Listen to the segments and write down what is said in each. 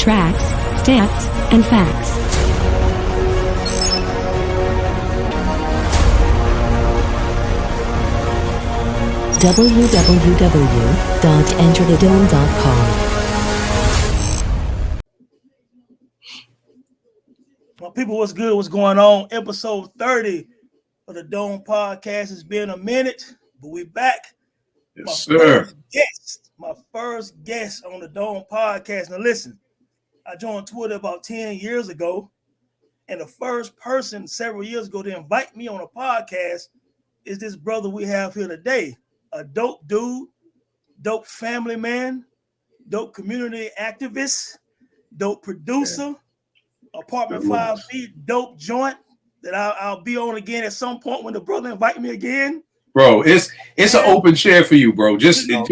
tracks, stats, and facts. www.enterthedome.com. Well, people, what's good? What's going on? Episode 30 of the Dome Podcast. It's been a minute, but we're back. Yes, sir. My first guest on the Dome Podcast. Now, listen, I joined Twitter about 10 years ago, and the first person several years ago to invite me on a podcast is this brother we have here today. A dope dude, dope family man, dope community activist, dope producer, Apartment 5B, dope joint that I'll be on again at some point when the brother invite me again. Bro, it's an open chair for you, bro. Just if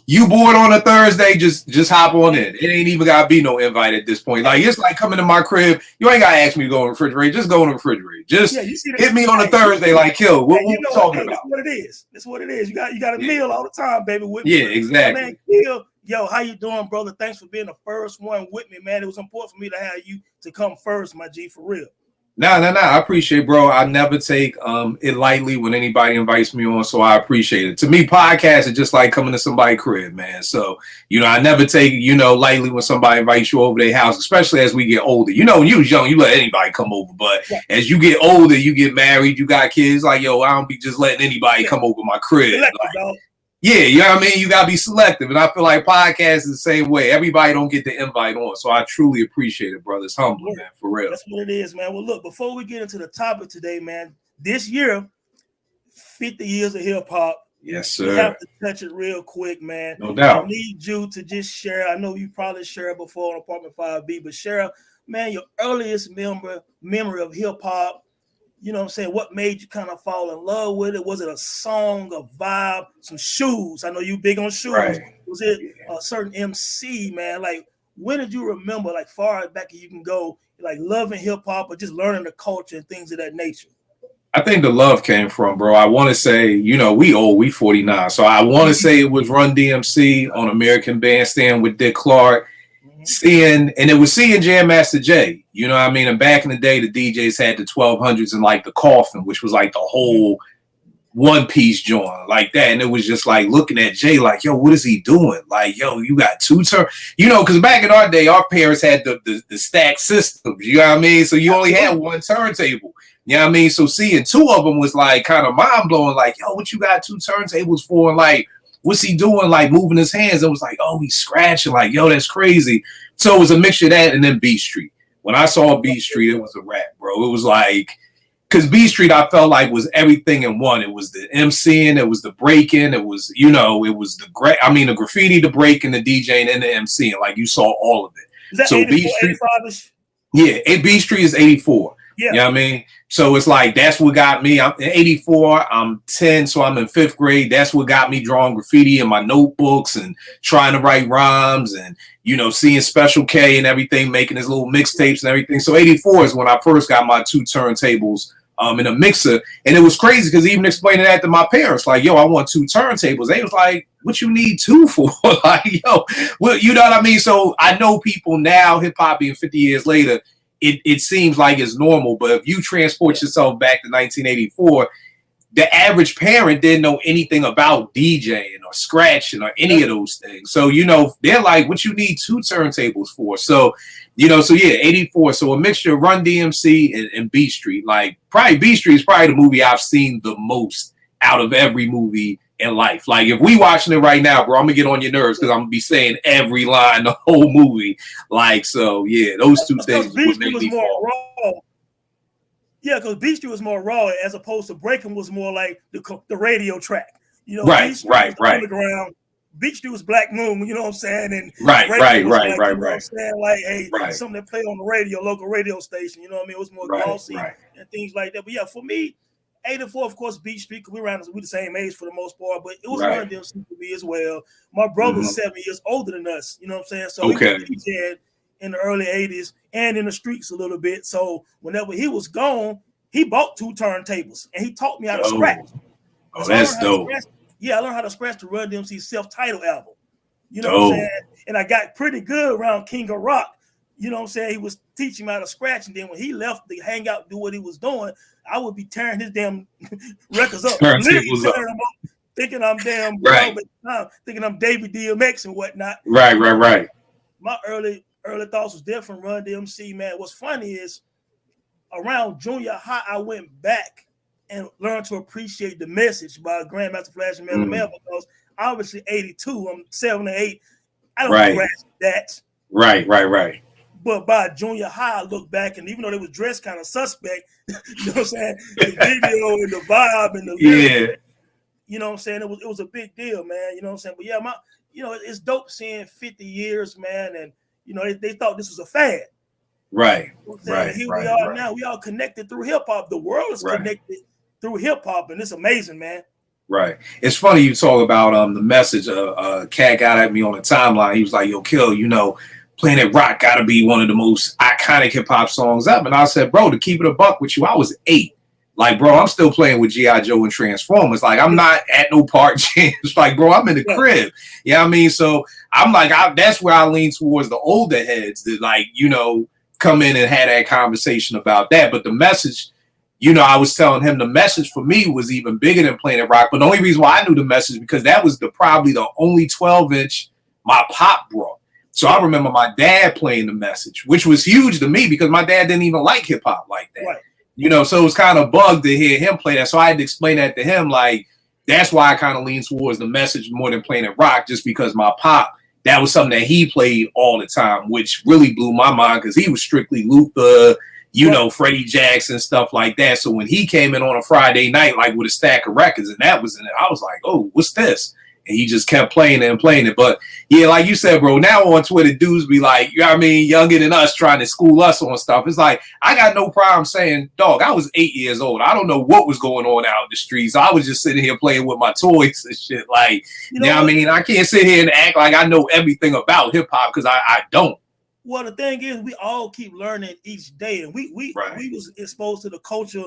you bored on a Thursday, just hop on in. It ain't even gotta be no invite at this point. Like, it's like coming to my crib. You ain't gotta ask me to go in the refrigerator. Just go in the refrigerator. Just hit me on a Thursday, like, KIL. What we talking about? That's what it is. That's what it is. You got a meal all the time, baby. With me. My Exactly. man, KIL. Yo, how you doing, brother? Thanks for being the first one with me, man. It was important for me to have you to come first, my G, for real. Nah. I appreciate it, bro. I never take it lightly when anybody invites me on, so I appreciate it. To me, podcasts are just like coming to somebody's crib, man. So, I never take, lightly when somebody invites you over their house, especially as we get older. When you was young, you let anybody come over. But as you get older, you get married, you got kids, like, yo, I don't be just letting anybody come over my crib. Yeah, you know what I mean? You got to be selective. And I feel like podcasts is the same way. Everybody don't get the invite on. So I truly appreciate it, brother. It's humbling, man, for real. That's what it is, man. Well, look, before we get into the topic today, man, this year, 50 years of hip-hop. Yes, sir. We have to touch it real quick, man. No doubt. I need you to just share. I know you probably shared before on Apartment 5B, but share, man, your earliest memory of hip-hop. You know what I'm saying? What made you kind of fall in love with it? Was it a song, a vibe, some shoes? I know you big on shoes. Right. Was it a certain MC, man? Like, when did you remember, like, far back as you can go, like, loving hip-hop or just learning the culture and things of that nature? I think the love came from, bro. I want to say, we 49. So I want to say it was Run DMC on American Bandstand with Dick Clark. Seeing Jam Master Jay, you know what I mean? And back in the day, the DJs had the 1200s and like the coffin, which was like the whole one-piece joint like that. And it was just like looking at Jay like, yo, what is he doing? Like, yo, you got two because back in our day, our parents had the stack systems, you know what I mean? So you only had one turntable, you know what I mean? So seeing two of them was like kind of mind-blowing, like, yo, what you got two turntables for? And like, what's he doing? Like moving his hands. It was like, oh, he's scratching. Like, yo, that's crazy. So it was a mixture of that and then Beat Street. When I saw Beat Street, it was a wrap, bro. It was like, because Beat Street, I felt like was everything in one. It was the MCing, it was the breaking, it was, it was the graffiti, the breaking, the DJing, and the MCing. Like you saw all of it. So Beat Street, Beat Street is 84. Yeah. You know what I mean? So it's like, that's what got me. I'm 84, I'm 10, so I'm in 5th grade. That's what got me drawing graffiti in my notebooks and trying to write rhymes and, seeing Special K and everything, making his little mixtapes and everything. So 84 is when I first got my two turntables in a mixer. And it was crazy because even explaining that to my parents, like, yo, I want two turntables. They was like, what you need two for? Like, yo, well, you know what I mean? So I know people now, hip hop being 50 years later, it seems like it's normal, but if you transport yourself back to 1984, the average parent didn't know anything about DJing or scratching or any of those things. So, they're like, what you need two turntables for? So, 84. So a mixture of Run DMC and Beat Street. Like, probably Beat Street is probably the movie I've seen the most out of every movie in life. Like, if we watching it right now, bro, I'm gonna get on your nerves because I'm gonna be saying every line the whole movie. Like, so yeah, those two things would make me fall. Raw. Yeah, because Beat Street was more raw as opposed to Breaking was more like the radio track. Right. Underground. Beat Street was Black Moon, you know what I'm saying? And right. You know what I'm saying? Like, hey, something that played on the radio, local radio station, you know what I mean? It was more glossy and things like that. But yeah, for me, 84, of course, Beat Street, because we're the same age for the most part, but it was one of them for me as well. My brother's 7 years older than us, you know what I'm saying? So he was DJing in the early 80s and in the streets a little bit. So whenever he was gone, he bought two turntables and he taught me how to scratch. Oh, that's dope. I learned how to scratch the Run DMC self-titled album. You know what I'm saying? And I got pretty good around King of Rock. You know what I'm saying? He was teaching me how to scratch. And then when he left to hang out, do what he was doing, I would be tearing his damn records up. Literally tearing them up, thinking I'm damn, thinking I'm David DMX and whatnot. Right. My early thoughts was different. Run DMC, man. What's funny is around junior high, I went back and learned to appreciate the message by Grandmaster Flash and Mellow Mel, because obviously 82, I'm 7 or 8. I don't grasp that. Right. But by junior high, I look back, and even though they was dressed kind of suspect, you know what I'm saying? The video and the vibe and the lyrics, you know what I'm saying? It was a big deal, man. You know what I'm saying? But yeah, it's dope seeing 50 years, man, and you know, they thought this was a fad. Right. Here we are now. We all connected through hip hop. The world is connected through hip hop, and it's amazing, man. Right. It's funny you talk about the message. Cat got at me on the timeline. He was like, "Yo, Kill, you know, Planet Rock got to be one of the most iconic hip hop songs up." And I said, "Bro, to keep it a buck with you, I was 8. Like, bro, I'm still playing with G.I. Joe and Transformers. Like, I'm not at no park jams. Like, bro, I'm in the crib. You know what I mean? So I'm like, that's where I lean towards the older heads that, like, you know, come in and had that conversation about that. But the message, you know, I was telling him the message for me was even bigger than Planet Rock. But the only reason why I knew the message because that was probably the only 12-inch my pop brought. So I remember my dad playing the message, which was huge to me because my dad didn't even like hip hop like that. Right. You know, so it was kind of bugged to hear him play that. So I had to explain that to him. Like, that's why I kind of lean towards the message more than Planet Rock, just because my pop, that was something that he played all the time, which really blew my mind because he was strictly Luther, you know, Freddie Jackson, stuff like that. So when he came in on a Friday night, like with a stack of records, and that was in it, I was like, oh, what's this? And he just kept playing it and playing it. But yeah, like you said, bro, now on Twitter, dudes be like, you know what I mean, younger than us trying to school us on stuff. It's like, I got no problem saying, dog, I was 8 years old. I don't know what was going on out in the streets. I was just sitting here playing with my toys and shit. Like, you know what I mean? I can't sit here and act like I know everything about hip hop because I don't. Well, the thing is, we all keep learning each day. And we was exposed to the culture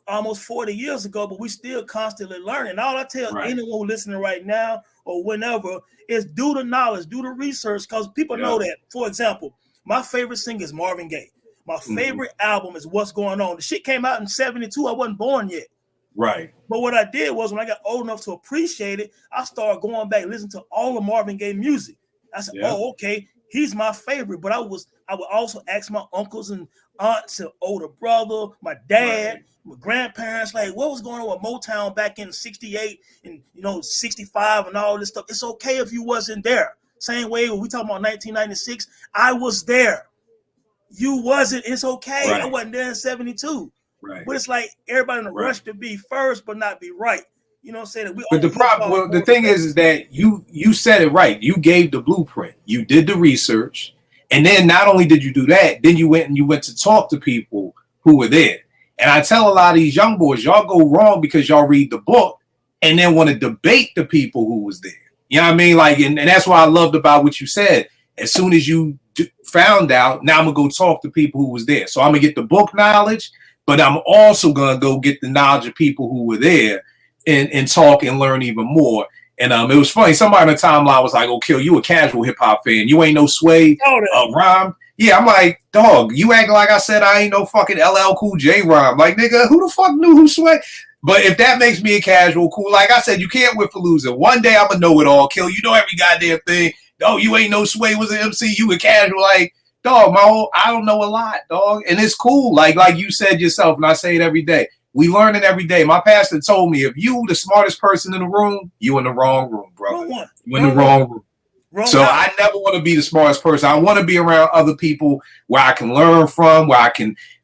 almost 40 years ago, but we still constantly learning. All I tell anyone listening right now or whenever is do the knowledge, do the research, because people know that. For example, my favorite singer is Marvin Gaye. My favorite album is What's Going On. The shit came out in 72. I wasn't born yet. Right. But what I did was when I got old enough to appreciate it, I started going back, listening to all of Marvin Gaye music. I said, oh, okay, he's my favorite. But I would also ask my uncles and aunts and older brother, my dad, my grandparents, like, what was going on with Motown back in 68 and, you know, 65 and all this stuff. It's okay if you wasn't there. Same way when we talk about 1996, I was there. You wasn't. It's okay. I wasn't there in 72. Right. But it's like everybody in a rush to be first, but not be right. You know what I'm saying? But the thing is that you said it right. You gave the blueprint. You did the research. And then not only did you do that, then you went to talk to people who were there. And I tell a lot of these young boys, y'all go wrong because y'all read the book and then want to debate the people who was there. You know what I mean? Like, and that's what I loved about what you said. As soon as you found out, now I'm going to go talk to people who was there. So I'm going to get the book knowledge, but I'm also going to go get the knowledge of people who were there and talk and learn even more. And it was funny. Somebody on the timeline was like, "Oh, Kill, you a casual hip hop fan. You ain't no Sway rhyme." Yeah, I'm like, dog, you acting like I said I ain't no fucking LL Cool J rhyme. Like, nigga, who the fuck knew who Sway? But if that makes me a casual, cool. Like I said, you can't whip Palooza. One day I'm going to know it all, Kill. You know every goddamn thing. Oh, you ain't no Sway was an MC. You a casual. Like, dog, I don't know a lot, dog. And it's cool. Like you said yourself, and I say it every day. We learning every day. My pastor told me, if you the smartest person in the room, you in the wrong room, brother. You in the wrong room. I never want to be the smartest person. I want to be around other people where I can learn from, where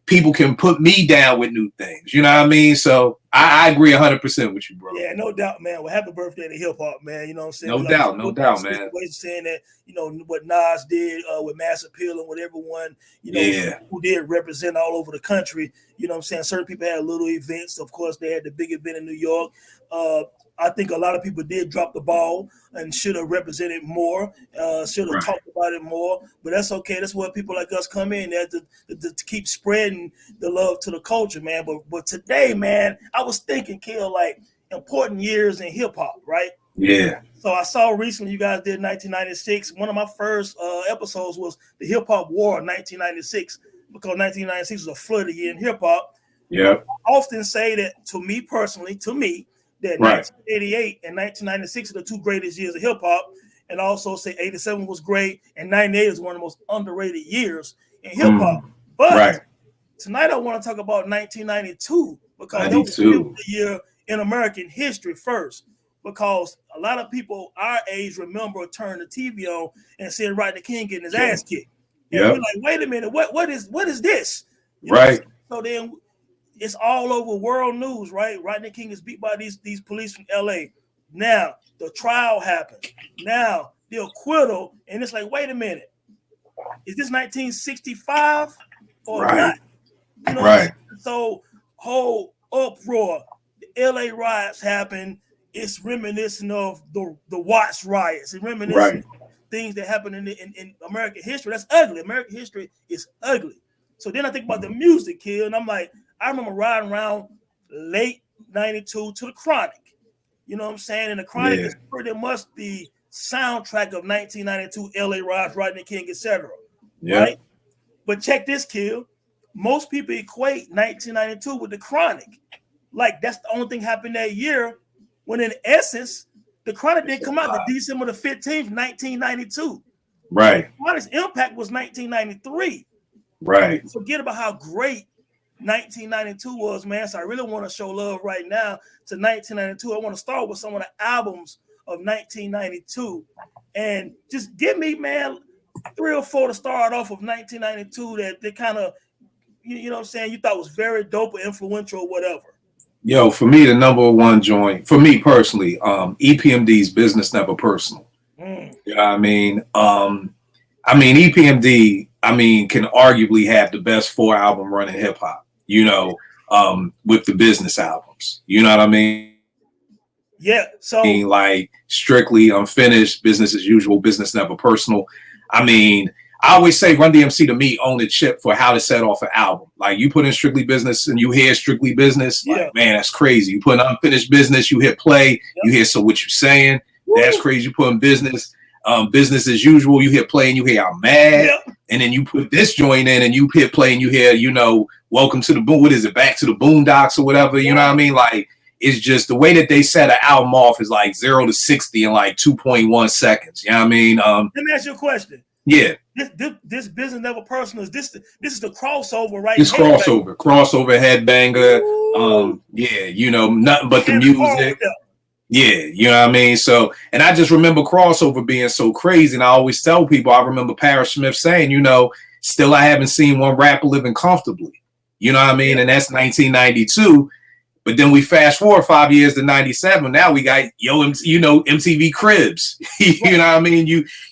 people can put me down with new things. You know what I mean? So I agree 100% with you, bro. Yeah, no doubt, man. Well, happy birthday to hip hop, man. You know what I'm saying? No doubt, man. Saying that, you know, what Nas did with Mass Appeal and what everyone, you know, who did represent all over the country. You know what I'm saying? Certain people had little events. Of course, they had the big event in New York. I think a lot of people did drop the ball and should have represented more, should have talked about it more. But that's okay. That's where people like us come in there to keep spreading the love to the culture, man. But today, man, I was thinking, Kill, like important years in hip hop, right? Yeah. So I saw recently you guys did 1996. One of my first episodes was the Hip Hop War of 1996 because 1996 was a flood year in hip hop. Yep. I often say that to me personally, that Right. 1988 and 1996 are the two greatest years of hip hop, and also say 87 was great and 98 is one of the most underrated years in hip hop. But Right. tonight I want to talk about 1992 because that was the year in American history first. Because a lot of people our age remember turning the TV on and seeing Rodney King getting his ass kicked. And we're like, wait a minute, what is this? You right. So then it's all over world news, right? Rodney King is beat by these police from LA. Now the trial happened. Now the acquittal, and it's like, wait a minute, is this 1965 or not? You know, right. So whole uproar, the LA riots happened. It's reminiscent of the Watts riots. It's reminiscent of things that happened in American history. That's ugly. American history is ugly. So then I think about the music, KIL, and I'm like, I remember riding around late 92 to the Chronic. You know what I'm saying? And the Chronic is pretty much the soundtrack of 1992 LA riots, Rodney King, etc. Right? But check this, KIL. Most people equate 1992 with the Chronic. Like that's the only thing happened that year. When in essence, the Chronic didn't come out to December the 15th, 1992. Right. The Chronic's impact was 1993. Right. Forget about how great 1992 was, man. So I really want to show love right now to 1992. I want to start with some of the albums of 1992. And just give me, man, 3 or 4 to start off of 1992 that they kind of, you know what I'm saying, you thought was very dope or influential or whatever. Yo, for me, the number one joint, for me personally, EPMD's Business Never Personal. You know what I mean? EPMD, can arguably have the best 4-album run in hip hop, with the business albums. You know what I mean? Yeah. So like Strictly Unfinished, Business as Usual, Business Never Personal. I always say Run DMC to me own the chip for how to set off an album. Like you put in Strictly Business and you hear Strictly Business, like man, that's crazy. You put in Unfinished Business, you hit play, you hear So What You Saying, that's crazy. You put in Business, Business as Usual, you hit play and you hear I'm Mad, and then you put this joint in and you hit play and you hear, Welcome to the Boon. What is it? Back to the Boondocks or whatever. You know what I mean? Like it's just the way that they set an album off is like 0 to 60 in like 2.1 seconds. You know what I mean? Let me ask you a question. Yeah. This Business Never Personal is this is the crossover, right? This crossover headbanger. Nothing but the music. Yeah, you know what I mean? So, and I just remember crossover being so crazy. And I always tell people, I remember Parrish Smith saying, still I haven't seen one rapper living comfortably. You know what I mean? And that's 1992. But then we fast forward 5 years to 97. Now we got, MTV Cribs. You know what I mean?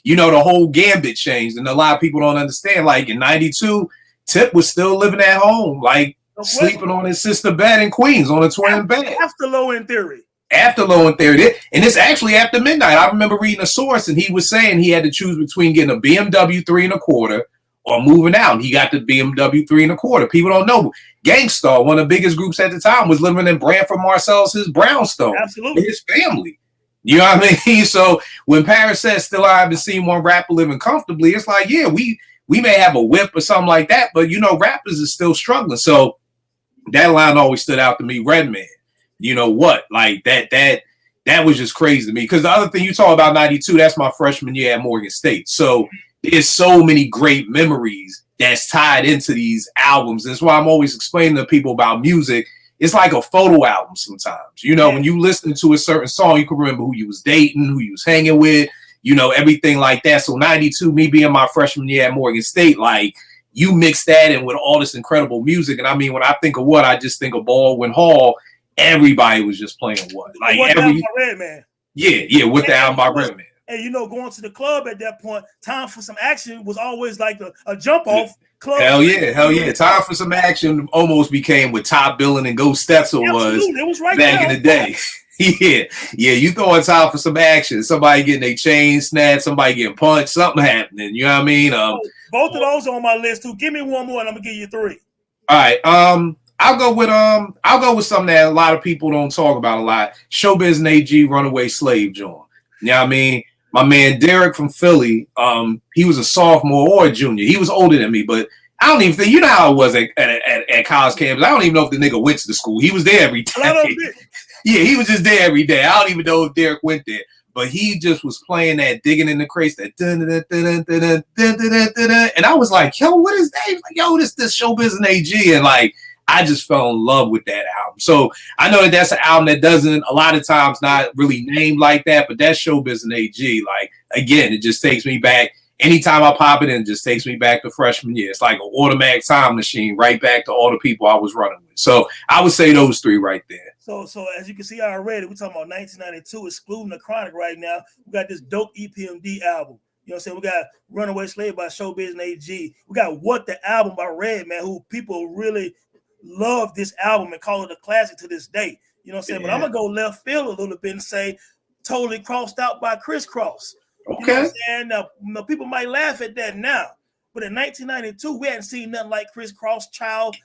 The whole gambit changed. And a lot of people don't understand. Like in 92, Tip was still living at home, like sleeping on his sister bed in Queens on a twin bed. After Low End Theory. After Low End Theory. And it's actually after midnight. I remember reading a source and he was saying he had to choose between getting a BMW 3 1/4 or moving out. He got the BMW 3 1/4. People don't know. Gangstar, one of the biggest groups at the time, was living in Branford Marsalis' brownstone. Absolutely. With his family. You know what I mean? So when Paris says still I haven't seen one rapper living comfortably, it's like, yeah, we may have a whip or something like that, but rappers are still struggling. So that line always stood out to me. Redman. You know what? Like that was just crazy to me. Because the other thing you talk about 92, that's my freshman year at Morgan State. So there's so many great memories that's tied into these albums. That's why I'm always explaining to people about music. It's like a photo album sometimes. When you listen to a certain song, you can remember who you was dating, who you was hanging with, everything like that. So 92, me being my freshman year at Morgan State, like you mix that in with all this incredible music. And when I think of what, I just think of Baldwin Hall. Everybody was just playing what? Like Redman. Yeah, with the album by Redman. And going to the club at that point, Time for Some Action was always like a jump off club. Hell yeah. Time for Some Action almost became what Top Billin' and Ghost Stetzel was right back in the day. Yeah, you throwing Time for Some Action. Somebody getting their chain snapped, somebody getting punched, something happening. You know what I mean? Both of those are on my list too. Give me one more and I'm gonna give you 3. All right. I'll go with something that a lot of people don't talk about a lot. Showbiz and AG Runaway Slave John. You know what I mean? My man Derek from Philly, he was a sophomore or a junior. He was older than me, but I don't even think, you know how it was at college campus. I don't even know if the nigga went to the school. He was there every day. Yeah, he was just there every day. I don't even know if Derek went there. But he just was playing that Digging in the Crates, that dun, dun, dun, dun, dun, dun, dun, dun, dun, and I was like, yo, what is that? He was like, yo, this Showbiz and AG. And like, I just fell in love with that album. So I know that that's an album that doesn't a lot of times not really named like that, but that Showbiz and AG, like, again, it just takes me back. Anytime I pop it in, it just takes me back to freshman year. It's like an automatic time machine, right back to all the people I was running with. So I would say those three right there. So as you can see already, we're talking about 1992, excluding the Chronic right now. We got this dope EPMD album. You know what I'm saying? We got Runaway Slave by Showbiz and AG. We got What the Album by Redman, who people really love this album and call it a classic to this day. You know what I'm saying? Yeah. But I'm going to go left field a little bit and say Totally Crossed Out by Criss Cross. Okay. You know what I'm saying? Now, people might laugh at that now, but in 1992, we hadn't seen nothing like Criss Cross, child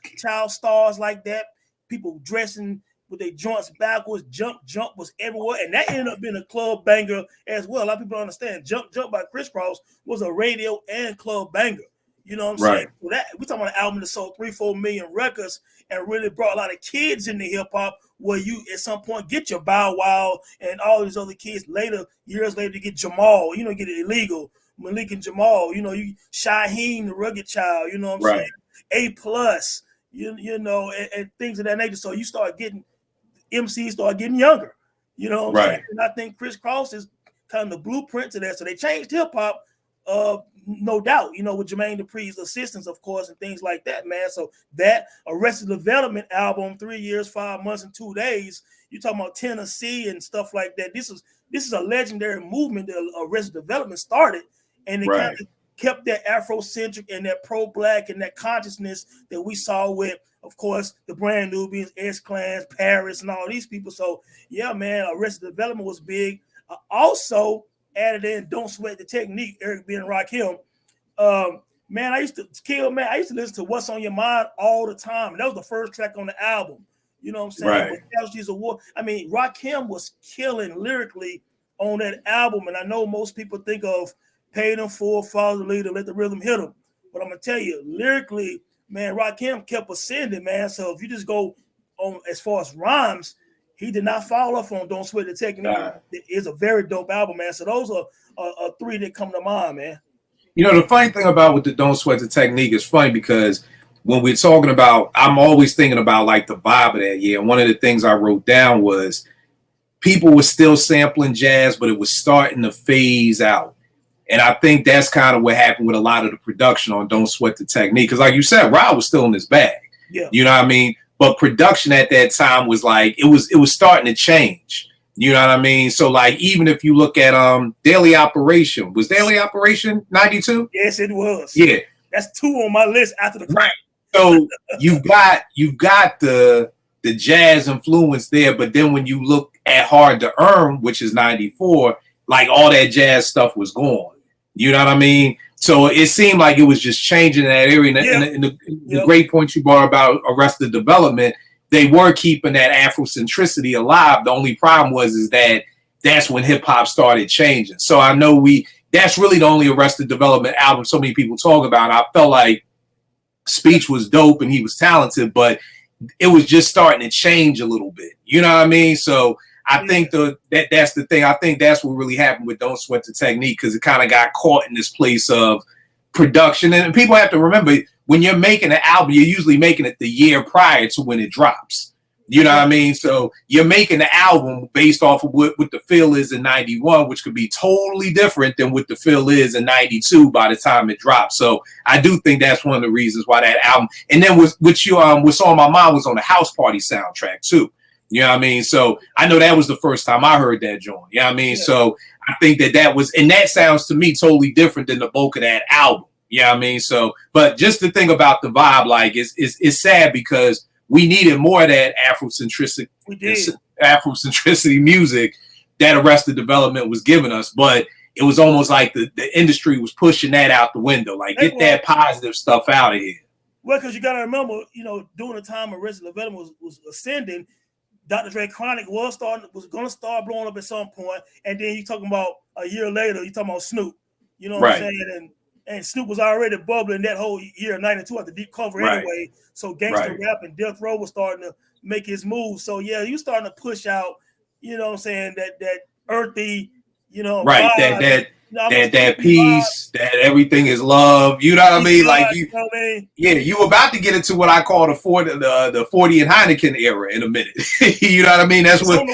stars like that. People dressing with their joints backwards, Jump was everywhere, and that ended up being a club banger as well. A lot of people don't understand. Jump by Criss Cross was a radio and club banger. You know what I'm saying? So that we're talking about an album that sold 3-4 million records and really brought a lot of kids into hip hop, where you at some point get your Bow Wow and all these other kids years later to get Jamal, you know, get it illegal. Malik and Jamal, you know, you Shaheem, the Rugged Child, you know what I'm saying? A+, you know, and things of that nature. So you start getting MCs start getting younger, you know what I'm saying? And I think Criss Cross is kind of the blueprint to that. So they changed hip hop, no doubt, you know, with Jermaine Dupri's assistance, of course, and things like that, man. So that Arrested Development album, 3 years, 5 months, and 2 days. You talking about Tennessee and stuff like that. This is a legendary movement that Arrested Development started, and it kind of kept that Afrocentric and that pro-black and that consciousness that we saw with, of course, the Brand Nubians, S-Clans, Paris, and all these people. So, yeah, man, Arrested Development was big. Also added in Don't Sweat the Technique, Eric B. and Rakim. Man, I used to listen to What's on Your Mind all the time. And that was the first track on the album. You know what I'm saying? I mean, Rakim was killing lyrically on that album. And I know most people think of Paid in Full, Follow the Leader, Let the Rhythm Hit Him. But I'm going to tell you, lyrically, man, Rakim kept ascending, man. So if you just go on as far as rhymes, he did not fall off on Don't Sweat the Technique. It is a very dope album, man. So those are three that come to mind, man. You know, the funny thing about with the Don't Sweat the Technique is funny because when we're talking about, I'm always thinking about like the vibe of that year. And one of the things I wrote down was people were still sampling jazz, but it was starting to phase out. And I think that's kind of what happened with a lot of the production on Don't Sweat the Technique. Because like you said, Rod was still in his bag. Yeah. You know what I mean? But production at that time was like, it was starting to change. You know what I mean? So like, even if you look at Daily Operation, was Daily Operation 92? Yes, it was. Yeah. That's 2 on my list after the right. So you've got the jazz influence there, but then when you look at Hard to Earn, which is 94, like all that jazz stuff was gone. You know what I mean? So it seemed like it was just changing in that area. And the great point you brought about Arrested Development, they were keeping that Afrocentricity alive. The only problem was that's when hip hop started changing. So I know that's really the only Arrested Development album so many people talk about. I felt like Speech was dope and he was talented, but it was just starting to change a little bit. You know what I mean? So I think that's the thing. I think that's what really happened with Don't Sweat the Technique, because it kind of got caught in this place of production. And people have to remember, when you're making an album, you're usually making it the year prior to when it drops. You know what I mean? So you're making the album based off of what the feel is in 91, which could be totally different than what the feel is in 92 by the time it drops. So I do think that's one of the reasons why that album, and then what's on my mind was on the House Party soundtrack too. You know what I mean? So I know that was the first time I heard that joint. You know what I mean? Yeah. So I think that was, and that sounds to me totally different than the bulk of that album. You know what I mean? So, but just the thing about the vibe, like, it's sad because we needed more of that Afrocentricity music that Arrested Development was giving us, but it was almost like the industry was pushing that out the window. Like, get that positive stuff out of here. Well, because you got to remember, during the time Arrested Development was ascending, Dr. Dre Chronic was going to start blowing up at some point, and then you talking about a year later, you talking about Snoop. You know what I'm saying? And Snoop was already bubbling that whole year of '92 at the deep cover anyway. So gangster rap and Death Row was starting to make his move. So yeah, you starting to push out, you know what I'm saying, that earthy, vibe. That peace, that everything is love. You know what I mean? Like you about to get into what I call the 40 and Heineken era in a minute. You know what I mean? That's what.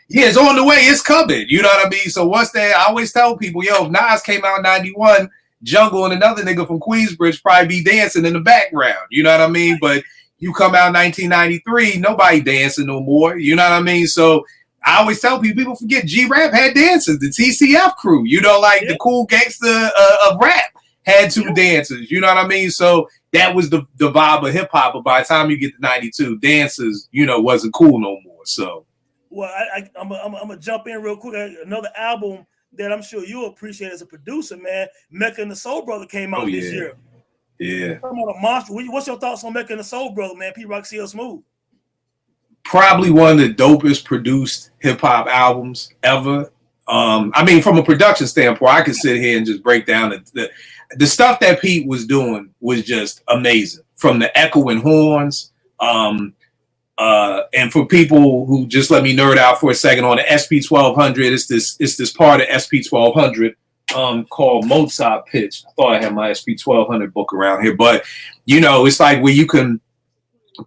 It's on the way. It's coming. You know what I mean? So I always tell people, if Nas came out in '91, Jungle and another nigga from Queensbridge probably be dancing in the background. You know what I mean? But you come out in 1993, nobody dancing no more. You know what I mean? So I always tell people forget G-Rap had dances, the TCF crew, the cool gangster of rap had two dancers, you know what I mean? So that was the vibe of hip hop, but by the time you get to 92, dances, wasn't cool no more. So well, I'm gonna jump in real quick. Another album that I'm sure you'll appreciate as a producer, man, Mecca and the Soul Brother came out this year. Yeah. Come on, a monster. What's your thoughts on Mecca and the Soul Brother, man? Pete Rock, CL Smooth. Probably one of the dopest produced hip hop albums ever. I mean, from a production standpoint, I could sit here and just break down the stuff that Pete was doing was just amazing. From the echoing horns, and for people who just let me nerd out for a second on the SP1200, it's this part of SP1200 called Mozart Pitch. I thought I had my SP1200 book around here, but it's like where you can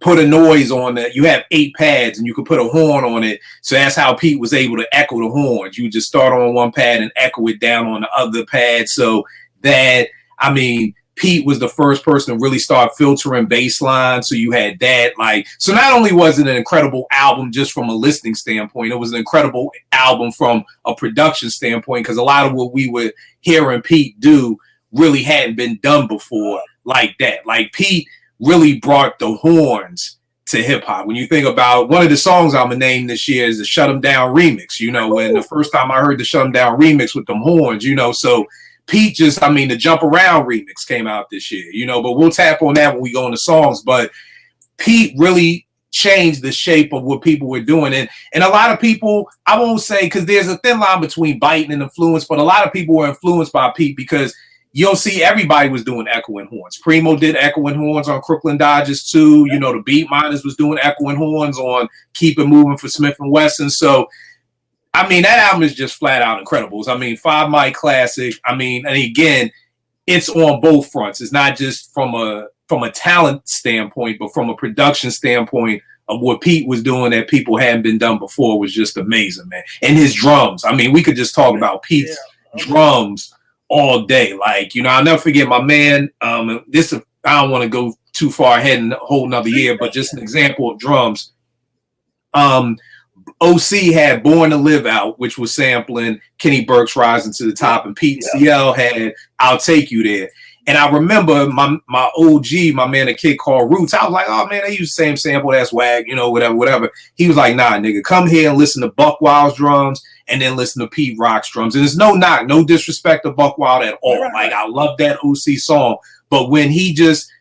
put a noise on that. You have 8 pads and you can put a horn on it. So that's how Pete was able to echo the horns. You just start on one pad and echo it down on the other pad. So Pete was the first person to really start filtering bass lines. So you had that. So not only was it an incredible album just from a listening standpoint, it was an incredible album from a production standpoint, because a lot of what we were hearing Pete do really hadn't been done before like that. Like Pete really brought the horns to hip hop. When you think about one of the songs I'm gonna name this year is the Shut 'Em Down remix, when the first time I heard the Shut 'Em Down remix with them horns, so Pete the Jump Around remix came out this year, but we'll tap on that when we go into songs. But Pete really changed the shape of what people were doing. And a lot of people, I won't say, because there's a thin line between biting and influence, but a lot of people were influenced by Pete because you'll see everybody was doing echoing horns. Primo did echoing horns on Crooklyn Dodgers too. The Beat Miners was doing echoing horns on Keep It Moving for Smith & Wesson. So, that album is just flat out incredible. 5 mic classic. And again, it's on both fronts. It's not just from a talent standpoint, but from a production standpoint of what Pete was doing that people hadn't been done before was just amazing, man. And his drums. We could just talk about Pete's drums all day. I'll never forget my man. I don't want to go too far ahead in a whole nother year, but just an example of drums. OC had Born to Live Out, which was sampling Kenny Burke's Rising to the Top, and Pete CL had I'll Take You There. And I remember my OG, my man, a kid called Roots. I was like, oh man, they use the same sample. That's whack, whatever. He was like, nah, nigga, come here and listen to Buck Wild's drums and then listen to Pete Rock's drums. And there's no knock, no disrespect to Buck Wild at all. I love that OC song. But when he just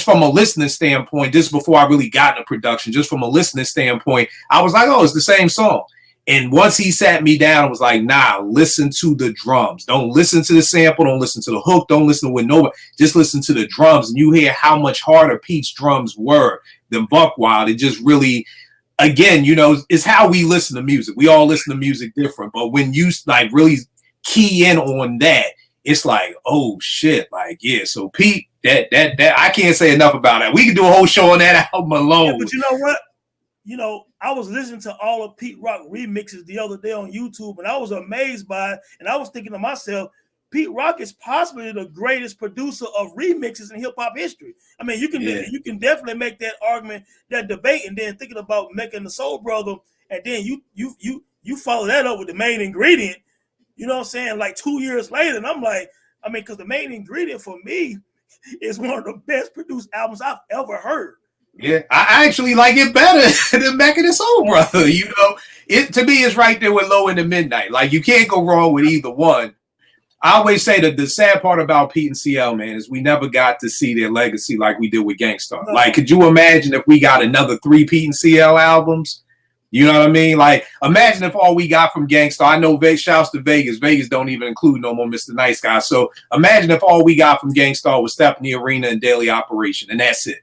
from a listening standpoint, just before I really got into production, just from a listening standpoint, I was like, oh, it's the same song. And once he sat me down and was like, nah, listen to the drums. Don't listen to the sample. Don't listen to the hook. Don't listen to what nobody. Just listen to the drums. And you hear how much harder Pete's drums were than Buck Wild. It just really, again, it's how we listen to music. We all listen to music different. But when you really key in on that, it's like, oh shit. So Pete, that I can't say enough about that. We could do a whole show on that album alone. Yeah, but you know what? I was listening to all of Pete Rock remixes the other day on YouTube, and I was amazed by it. And I was thinking to myself, Pete Rock is possibly the greatest producer of remixes in hip hop history. You can definitely make that argument, that debate, and then thinking about Mecca and the Soul Brother, and then you follow that up with the main ingredient. You know what I'm saying? 2 years later, and I'm like, because the main ingredient for me is one of the best produced albums I've ever heard. Yeah, I actually like it better than Mecca and the Soul Brother. It to me is right there with Low in the Midnight. You can't go wrong with either one. I always say that the sad part about Pete and CL, man, is we never got to see their legacy like we did with Gangstar. No. Like, could you imagine if we got another 3 Pete and CL albums? You know what I mean? Like, imagine if all we got from Gangstar, I know shouts to Vegas. Vegas don't even include no more Mr. Nice Guy. So imagine if all we got from Gangstar was Stephanie Arena and Daily Operation, and that's it.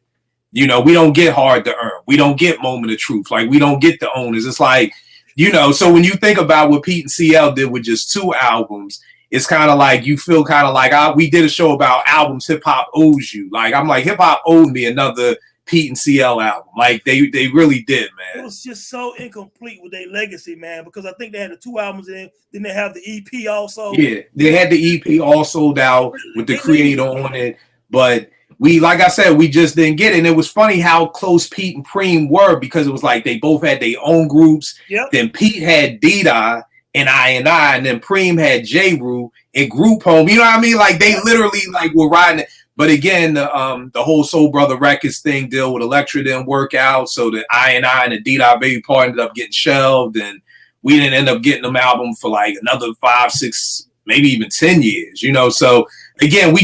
You know, we don't get Hard to Earn. We don't get Moment of Truth. Like, we don't get the Owners. It's like, you know, so when you think about what Pete and CL did with just 2 albums, it's kind of like you feel kind of like we did a show about albums hip hop owes you. Like, I'm like, hip hop owed me another Pete and CL album. Like, they really did, man. It was just so incomplete with their legacy, man, because I think they had the 2 albums in, then they have the EP also. Yeah, they had the EP all sold out with the creator on it, but we, like I said, we just didn't get it. And it was funny how close Pete and Preem were, because it was like they both had their own groups. Yep. Then Pete had D-Dot and I, and then Preem had J-Rue and Group Home. You know what I mean? Like, they literally like were riding it. But again, the whole Soul Brother Records thing deal with Elektra didn't work out. So the I and the D-Dot Baby part ended up getting shelved, and we didn't end up getting them album for like another 5, 6, maybe even 10 years, you know? So again, we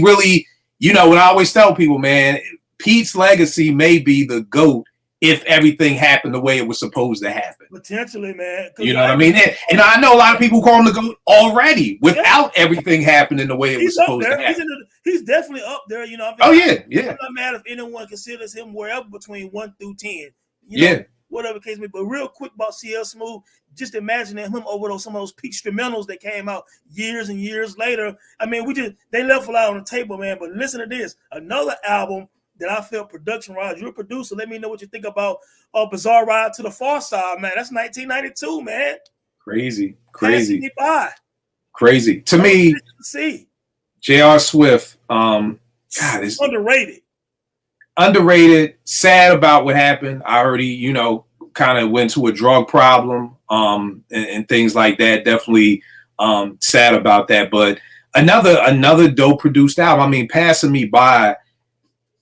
really, you know, what I always tell people, man, Pete's legacy may be the GOAT if everything happened the way it was supposed to happen. Potentially, man. You know what I mean? And I know a lot of people call him the GOAT already without everything happening the way it was supposed to happen. He's definitely up there. You know, yeah. I'm not mad if anyone considers him wherever between 1 through 10. You know, whatever case may be. But real quick about CL Smooth, just imagining him over some of those peak instrumentals that came out years and years later. I mean, they left a lot on the table, man. But listen to this. Another album that I felt production-wise, you're a producer. Let me know what you think about Bizarre Ride to the Far Side, man. That's 1992, man. Crazy. Crazy. To me, J.R. Swift, God, it's underrated, sad about what happened. I already, you know, kind of went to a drug problem and things like that. Definitely sad about that. But another dope produced album. I mean, Passing Me By.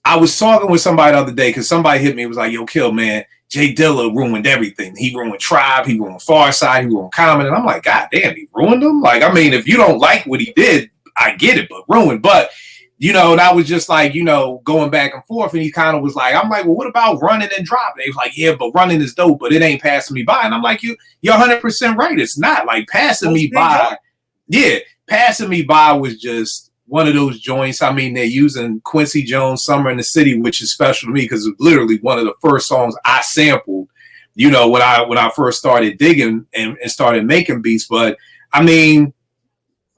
I was talking with somebody the other day because somebody hit me. It was like, yo, Kill, man, Jay Dilla ruined everything. He ruined Tribe. He ruined Farside. He ruined Common. And I'm like, God damn, he ruined them? Like, I mean, if you don't like what he did, I get it, but ruined. But, you know, and I was just like, you know, going back and forth. And he kind of was like, I'm like, well, what about Running and Dropping? He was like, yeah, but Running is dope, but it ain't Passing Me By. And I'm like, you're 100% right. It's not. Like, Passing Me By. Yeah, Passing Me By was just one of those joints. I mean, they're using Quincy Jones' Summer in the City, which is special to me because it's literally one of the first songs I sampled, you know, when I first started digging and started making beats. But I mean,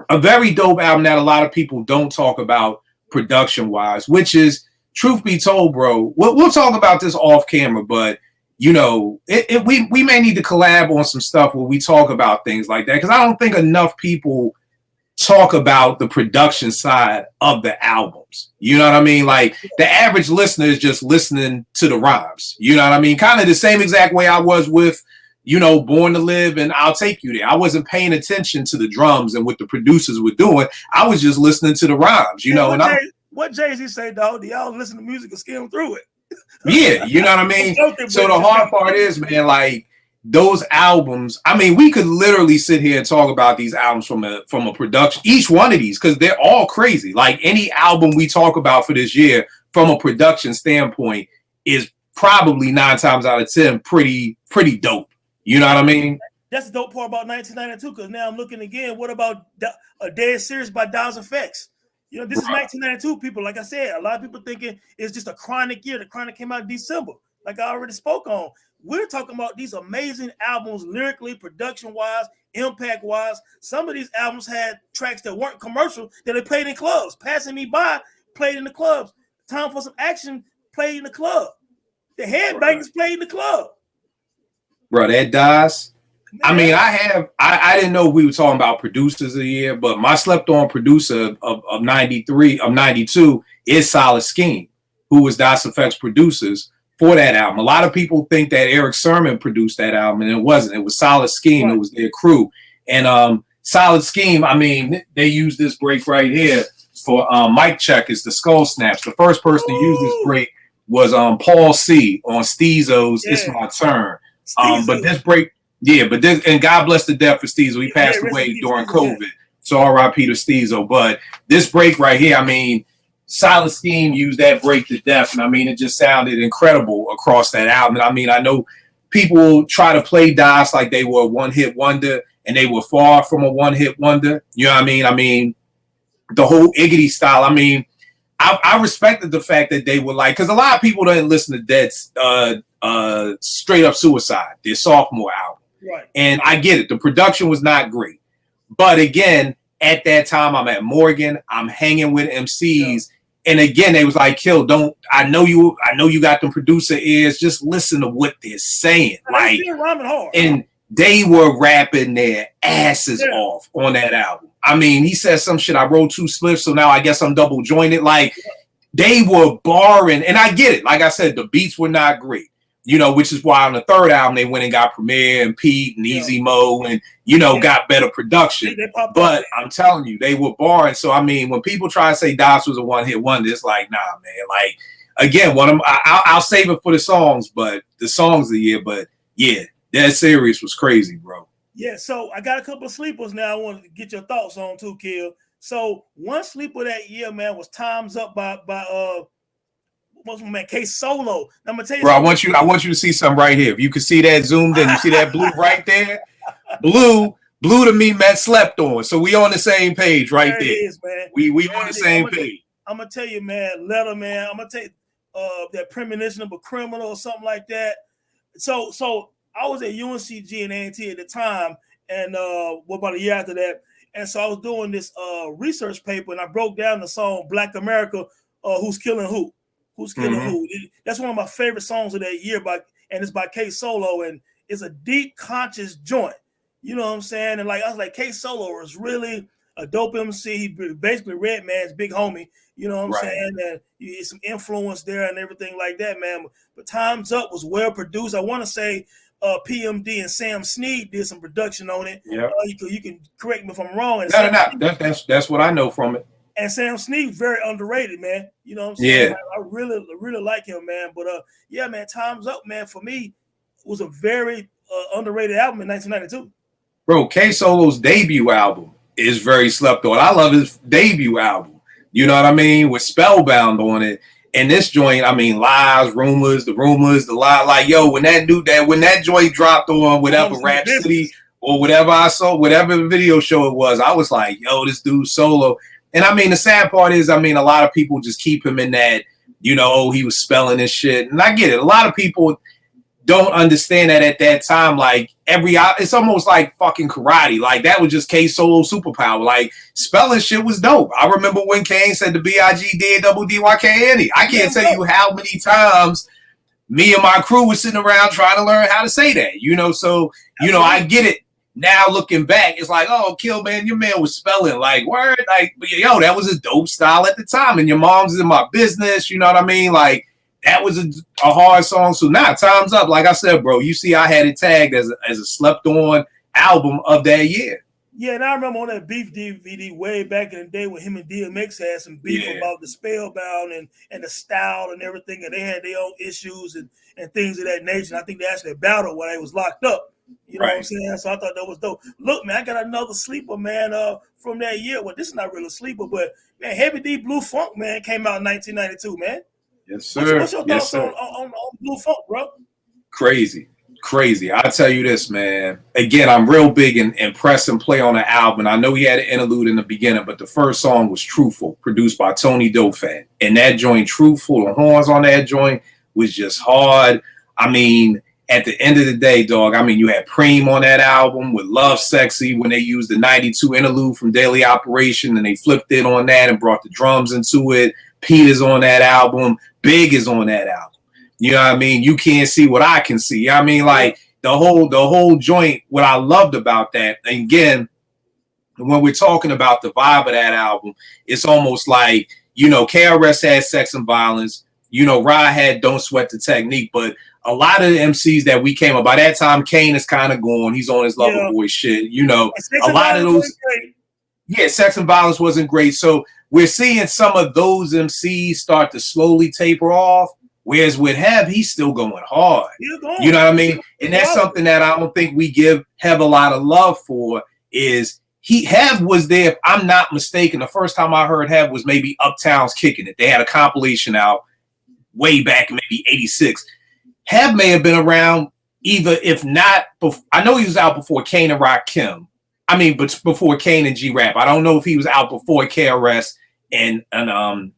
a very dope album that a lot of people don't talk about production wise, which is, truth be told, bro, we'll talk about this off camera, but you know, we may need to collab on some stuff where we talk about things like that, because I don't think enough people talk about the production side of the albums. You know what I mean? Like, the average listener is just listening to the rhymes. You know what I mean? Kind of the same exact way I was with, you know, Born to Live and I'll Take You There. I wasn't paying attention to the drums and what the producers were doing. I was just listening to the rhymes, you know. What Jay-Z say, dog? Do y'all listen to music and skim through it? Yeah, you know what I mean? So the hard part is, man, like, those albums, I mean, we could literally sit here and talk about these albums from a production, each one of these, because they're all crazy. Like, any album we talk about for this year from a production standpoint is probably 9 times out of 10 pretty dope. You know what I mean? That's the dope part about 1992, because now I'm looking again. What about A Dead Series by Dawes Effects? You know, this is 1992, people. Like I said, a lot of people thinking it's just a Chronic year. The Chronic came out in December, like I already spoke on. We're talking about these amazing albums, lyrically, production-wise, impact-wise. Some of these albums had tracks that weren't commercial that they played in clubs. Passing Me By played in the clubs. Time for Some Action played in the club. The Headbangers played in the club. Bro, that does. I mean, I didn't know we were talking about producers of the year, but my slept on producer of 92 is Solid Scheme, who was DOS Effects producers for that album. A lot of people think that Eric Sermon produced that album, and it wasn't. It was Solid Scheme. Right. It was their crew. And Solid Scheme, I mean, they used this break right here for Mic Check. It's the Skull Snaps. The first person to use this break was Paul C. on Steezo's It's My Turn. But this break, and God bless the death for Steezo. He passed away during COVID So R.I.P. to Steezo. But this break right here, I mean, Silent Scheme used that break to death, and I mean, it just sounded incredible across that album. And I mean, I know people try to play DOS like they were a one-hit wonder, and they were far from a one-hit wonder. You know what I mean? I mean, the whole Iggy style. I mean, I respected the fact that they were like, because a lot of people didn't listen to Dead's Straight Up Suicide, their sophomore album. Right. And I get it. The production was not great. But again, at that time, I'm at Morgan. I'm hanging with MCs. Yeah. And again, they was like, KIL, I know you got them producer ears. Just listen to what they're saying. Like, and they were rapping their asses off on that album. I mean, he said some shit. I wrote 2 spliffs, so now I guess I'm double jointed. Like, they were barring, and I get it. Like I said, the beats were not great, you know, which is why on the 3rd album they went and got Premier and Pete and Easy Mo and, you know, got better production. But I'm telling you, they were barring. So, I mean, when people try to say DOS was a one-hit wonder, it's like, nah, man. Like, again, I'll save it for the songs, but the songs of the year. But, yeah, that series was crazy, bro. Yeah, so I got a couple of sleepers now I want to get your thoughts on too, KIL. So one sleeper that year, man, was Time's Up by what's my man, K Solo. Now, I'm gonna tell you, bro, I want you to see something right here. If you can see that zoomed in, you see that blue right there? Blue to me meant slept on. So we on the same page right there. It is, man. We on the same page. I'm gonna tell you, man, Letter, man. I'm gonna take that Premonition of a Criminal or something like that. So I was at UNCG and A&T at the time, and about a year after that. And so I was doing this research paper, and I broke down the song Black America, Who's Killing Who? Who's Killing Who? That's one of my favorite songs of that year, and it's by K Solo, and it's a deep, conscious joint. You know what I'm saying? And like I was like, K Solo is really a dope MC. He basically Redman's big homie. You know what I'm saying? And you get some influence there and everything like that, man. But Time's Up was well produced. I want to say PMD and Sam Snead did some production on it. Yeah, you can correct me if I'm wrong. And no. That's what I know from it. And Sam Snead very underrated, man. You know what I'm saying? Yeah, I really like him, man. But yeah, man, Time's Up, man, for me was a very underrated album in 1992. Bro, K Solo's debut album is very slept on. I love his debut album. You know what I mean? With Spellbound on it. And this joint, I mean, lies, rumors, the lie. Like, yo, when that joint dropped on whatever Rhapsody or whatever I saw, whatever video show it was, I was like, yo, this dude's solo. And I mean, the sad part is, I mean, a lot of people just keep him in that, you know, oh, he was spelling this shit. And I get it. A lot of people don't understand that at that time. Like, it's almost like fucking karate. Like, that was just K Solo superpower. Like, spelling shit was dope. I remember when Kane said the BIGDADDYKNE. I can't tell you how many times me and my crew was sitting around trying to learn how to say that. You know, so, you know, I get it. Now looking back, it's like, oh, KIL, man, your man was spelling like word. Like, yo, that was a dope style at the time. And your mom's in my business. You know what I mean? Like, that was a hard song. So now Time's Up. Like I said, bro, you see I had it tagged as a slept-on album of that year. Yeah, and I remember on that Beef DVD way back in the day when him and DMX had some beef about the Spellbound and the style and everything, and they had their own issues and things of that nature. And I think they actually battled when they was locked up. You know what I'm saying? So I thought that was dope. Look, man, I got another sleeper, man, from that year. Well, this is not really a sleeper, but, man, Heavy D Blue Funk, man, came out in 1992, man. Yes, sir. What's your thoughts on Blue Funk, bro? Crazy. I'll tell you this, man. Again, I'm real big in press and play on the album. I know he had an interlude in the beginning, but the first song was Truthful, produced by Tony Dofat. And that joint, Truthful, the horns on that joint was just hard. I mean, at the end of the day, dog, I mean, you had Preem on that album with Love Sexy when they used the 92 interlude from Daily Operation, and they flipped it on that and brought the drums into it. Pete is on that album. Big is on that album. You know what I mean? You can't see what I can see. I mean, like, the whole joint, what I loved about that, and again, when we're talking about the vibe of that album, it's almost like, you know, KRS had Sex and Violence, you know, Rod had Don't Sweat the Technique, but a lot of the MCs that we came up, by that time, Kane is kind of gone. He's on his Lover Boy shit, you know. A lot of those, Sex and Violence wasn't great. So we're seeing some of those MCs start to slowly taper off. Whereas with Heb, he's still going hard. You know what I mean? And that's something that I don't think we give Heb a lot of love for, is Have was there, if I'm not mistaken. The first time I heard Have was maybe Uptown's Kicking It. They had a compilation out way back in maybe 86. Have may have been around either, if not, I know he was out before Kane and Rakim. I mean, but before Kane and G-Rap. I don't know if he was out before KRS and Rakim,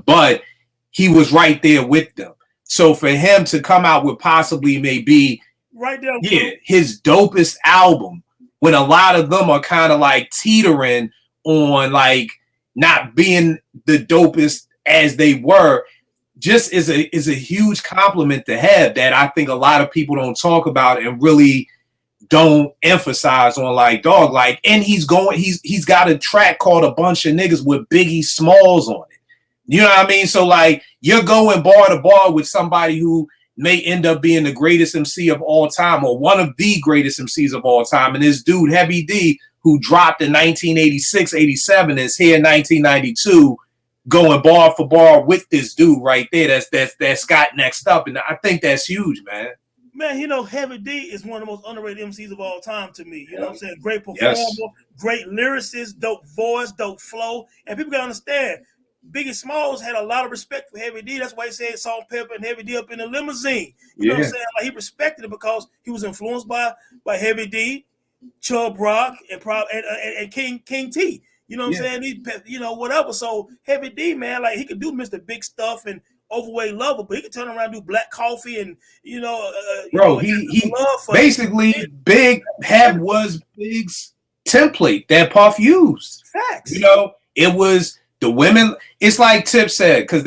but he was right there with them. So for him to come out with possibly maybe right there, his dopest album, when a lot of them are kind of like teetering on like not being the dopest as they were, just is a huge compliment to have that I think a lot of people don't talk about and really don't emphasize on. Like, dog, like, and he's got a track called A Bunch of Niggas with Biggie Smalls on it. You know what I mean? So like, you're going bar to bar with somebody who may end up being the greatest MC of all time, or one of the greatest MCs of all time. And this dude, Heavy D, who dropped in 1986, 87, is here in 1992, going bar for bar with this dude right there. That's got next up. And I think that's huge, man. Man, you know, Heavy D is one of the most underrated MCs of all time to me. You know what I'm saying? Great performer, great lyricist, dope voice, dope flow. And people gotta understand, Biggie Smalls had a lot of respect for Heavy D. That's why he said Salt and Pepper and Heavy D up in the limousine. You know what I'm saying? Like, he respected it because he was influenced by Heavy D, Chubb Rock, and King T. You know what I'm saying? He, whatever. So Heavy D, man, like, he could do Mr. Big Stuff and Overweight Lover, but he could turn around and do Black Coffee and bro, he basically Big Have was Big's template that Puff used. Facts. You know, it was the women. It's like Tip said, because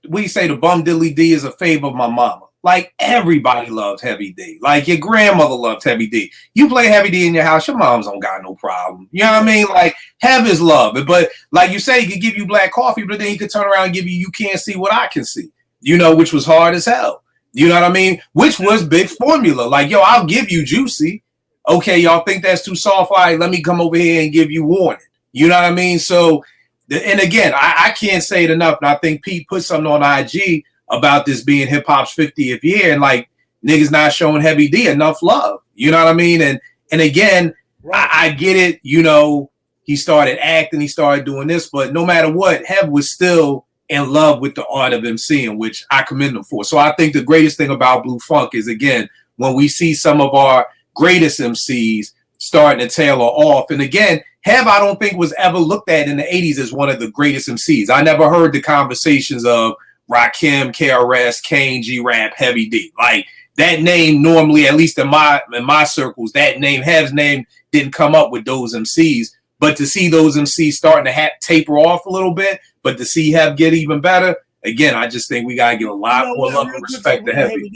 we say the Bum Diddly D is a favor of my mama. Like, everybody loves Heavy D. Like, your grandmother loved Heavy D. You play Heavy D in your house, your moms don't got no problem. You know what I mean? Like, have his love. But like you say, he could give you Black Coffee, but then he could turn around and give you Can't See What I Can See. You know, which was hard as hell. You know what I mean? Which was big formula. Like, yo, I'll give you Juicy. Okay, y'all think that's too soft? All right, let me come over here and give you Warning. You know what I mean? So, and again, I can't say it enough. And I think Pete put something on IG about this being hip hop's 50th year, and like, niggas not showing Heavy D enough love. You know what I mean? And again, I get it. You know, he started acting, he started doing this, but no matter what, Hev was still in love with the art of MCing, which I commend him for. So I think the greatest thing about Blue Funk is, again, when we see some of our greatest MCs starting to tailor off. And again, Hev, I don't think was ever looked at in the 80s as one of the greatest MCs. I never heard the conversations of Rakim, KRS, Kane, G-Rap, Heavy D. Like, that name normally, at least in my circles, that name, Hev's name, didn't come up with those MCs. But to see those MCs starting to taper off a little bit, but to see Hev get even better, again, I just think we gotta give a lot more love and respect to Heavy.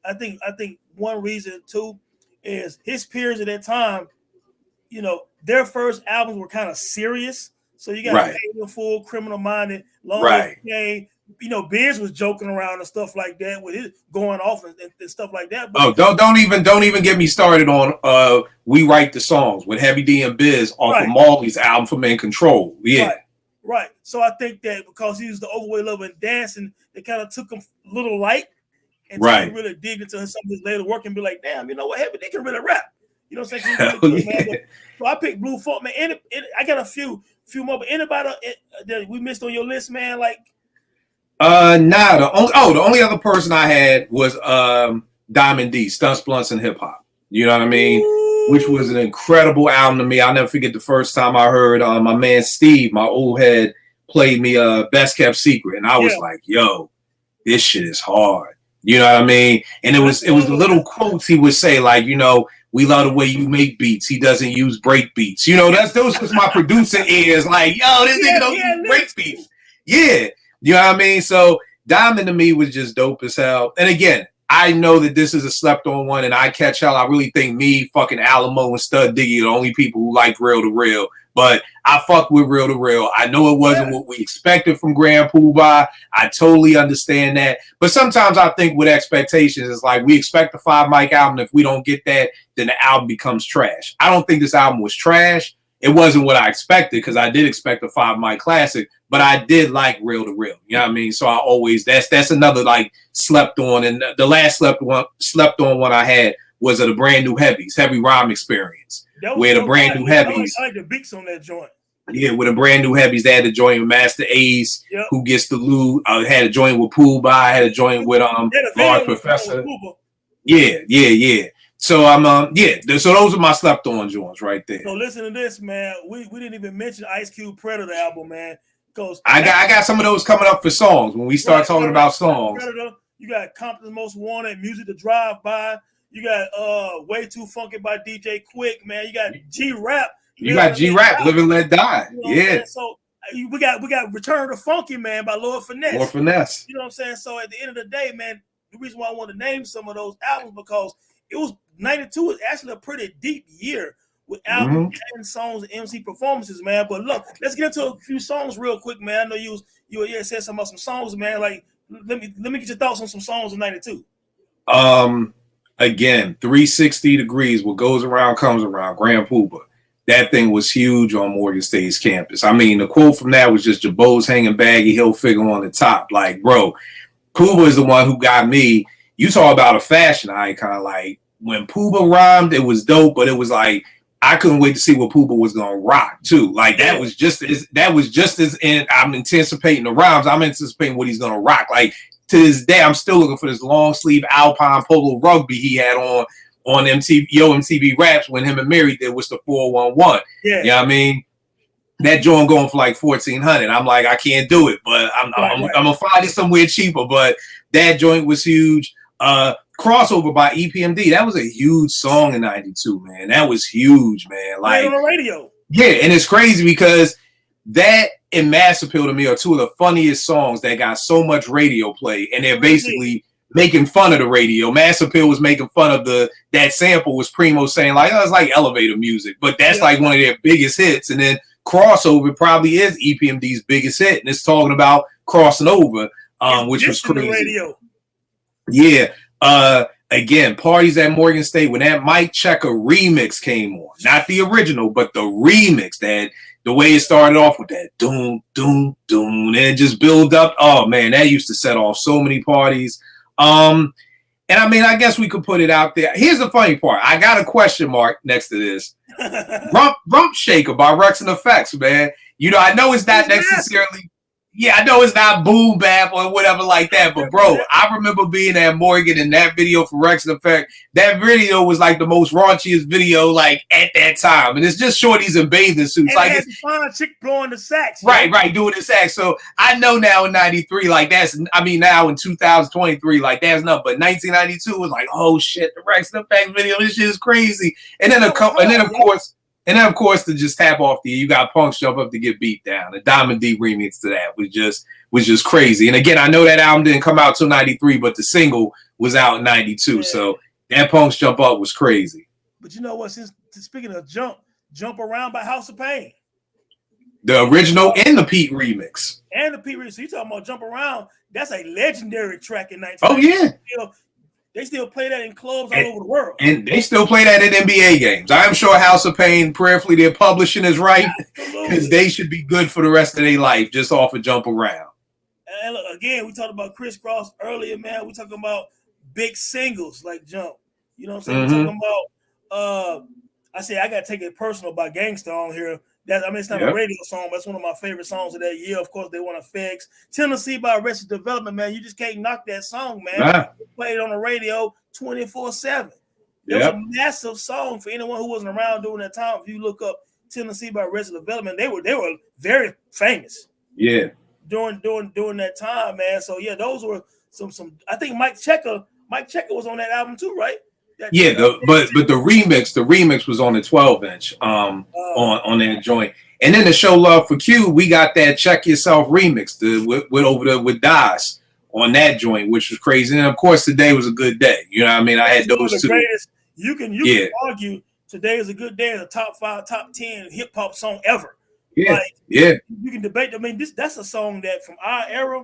I think one reason too is his peers at that time, you know, their first albums were kind of serious. So you got Full, Criminal Minded, Long Live Kane. You know, Biz was joking around and stuff like that with his going off and stuff like that. But don't even get me started on We Write the Songs with Heavy D and Biz off of Marley's album from In Control. Yeah. Right. So I think that because he was the overweight lover and dancing, they kind of took him a little light and really dig into some of his later work and be like, damn, you know what, Heavy D can really rap. You know what I'm saying? So I picked Blue Funk, man. And I got a few more, but anybody that we missed on your list, man, like. The only other person I had was Diamond D, Stunts, Blunts, and Hip Hop. You know what I mean? Which was an incredible album to me. I'll never forget the first time I heard my man Steve, my old head, played me Best Kept Secret, and I was like, yo, this shit is hard. You know what I mean? And it was the little quotes he would say, like, you know, we love the way you make beats. He doesn't use break beats. You know, those was my producer ears, like, yo, this nigga don't use break beats. Yeah. You know what I mean? So Diamond to me was just dope as hell. And again, I know that this is a slept on one, and I catch hell. I really think me, fucking Alamo, and Stud Diggy are the only people who like Real to Real. But I fuck with Real to Real. I know it wasn't what we expected from Grand Poobah. I totally understand that. But sometimes I think with expectations, it's like we expect a 5 mic album. If we don't get that, then the album becomes trash. I don't think this album was trash. It wasn't what I expected, because I did expect a 5 mic classic, but I did like Real to Real. You know what I mean? So I always, that's another like slept on. And the last slept on one I had was of the brand new heavies, heavy rhyme experience, where the brand new heavies. I like the beats on that joint. Yeah, with the brand new heavies, they had a joint with Master Ace, who gets the loot. Had a joint with Pooh Bah, had a joint with Large Professor. Yeah. So I'm so those are my slept on joints right there. So listen to this, man. We didn't even mention Ice Cube Predator album, man. Because I got some of those coming up for songs when we start talking about songs. Predator, you got Compton's Most Wanted, Music to Drive By. You got Way Too Funky by DJ Quick, man. You got G-Rap. You got G-Rap, Live and Let Die. Yeah. So we got Return to Funky, man, by Lord Finesse. Lord Finesse. You know what I'm saying? So at the end of the day, man, the reason why I want to name some of those albums because it was 92 was actually a pretty deep year with albums and songs and MC performances, man. But look, let's get into a few songs real quick, man. I know you said something about some songs, man. Like let me get your thoughts on some songs in 92. Again, 360 degrees. What goes around comes around. Grand Poobah. That thing was huge on Morgan State's campus. I mean, the quote from that was just Jabot's hanging baggy, hill figure on the top. Like, bro, Poobah is the one who got me. You talk about a fashion icon. Like, when Poobah rhymed, it was dope, but it was like, I couldn't wait to see what Poobah was going to rock, too. Like, that was just as I'm anticipating the rhymes. I'm anticipating what he's going to rock. Like, to this day, I'm still looking for this long sleeve Alpine Polo rugby he had on MTV Raps when him and Mary did was the 411. Yeah. You know what I mean? That joint going for like $1,400. I'm like, I can't do it, but I'm gonna find it somewhere cheaper. But that joint was huge. Crossover by EPMD. That was a huge song in 92, man. That was huge, man. Like on the radio. Yeah, and it's crazy because that and Mass Appeal to me are two of the funniest songs that got so much radio play, and they're basically making fun of the radio. Mass Appeal was making fun of that sample was Primo saying like, oh, it's like elevator music, but that's like one of their biggest hits. And then Crossover probably is EPMD's biggest hit, and it's talking about crossing over, which was crazy. Radio. Yeah. Again, Parties at Morgan State when that Mike Checker remix came on, not the original, but the remix. That the way it started off with that doom, doom, doom, and it just build up. Oh man, that used to set off so many parties. And I mean, I guess we could put it out there. Here's the funny part. I got a question mark next to this. Rump Shaker by Rex and Effects, man. You know, I know it's not necessarily. Yeah, I know it's not boom bap or whatever like that, but bro, I remember being at Morgan in that video for Rex and Effect. That video was like the most raunchiest video like at that time, and it's just shorties in bathing suits. And like it's a fine chick blowing the sax. Right, doing the sax. So I know now in '93, like now in 2023, like that's nothing. But 1992 was like, oh shit, the Rex and Effect video, this shit is crazy. And then of course, to just tap off you got Punks Jump Up to Get Beat Down. The Diamond D remix to that was just crazy. And again, I know that album didn't come out till 93, but the single was out in 92. Yeah. So that Punks Jump Up was crazy. But you know what? Speaking of Jump Around by House of Pain. The original and the Pete remix. So you talking about Jump Around, that's a legendary track in 1990. Oh, yeah. They still play that in clubs all over the world. And they still play that in NBA games. I'm sure House of Pain, prayerfully, their publishing is right because they should be good for the rest of their life just off a Jump Around. And look, again, we talked about crisscross earlier, man. We talking about big singles like Jump. You know what I'm saying? We're talking about, I say I got to take it personal by Gangsta on here. It's not a radio song, but it's one of my favorite songs of that year. Of course, they want to fix Tennessee by Arrested Development, man. You just can't knock that song, man. Nah. Played on the radio 24/7. It was a massive song for anyone who wasn't around during that time. If you look up Tennessee by Arrested Development, they were very famous. Yeah. During that time, man. So yeah, those were some. I think Mike Checker was on that album too, right? But the remix was on the 12-inch on that joint. And then to show love for Q, we got that Check Yourself remix with Das on that joint, which was crazy. And of course, Today Was a Good Day. You know what I mean? I had those two. Greatest, you can argue Today Is a Good Day is a top 5, top 10 hip hop song ever. Yeah, You can debate. I mean, that's a song that from our era,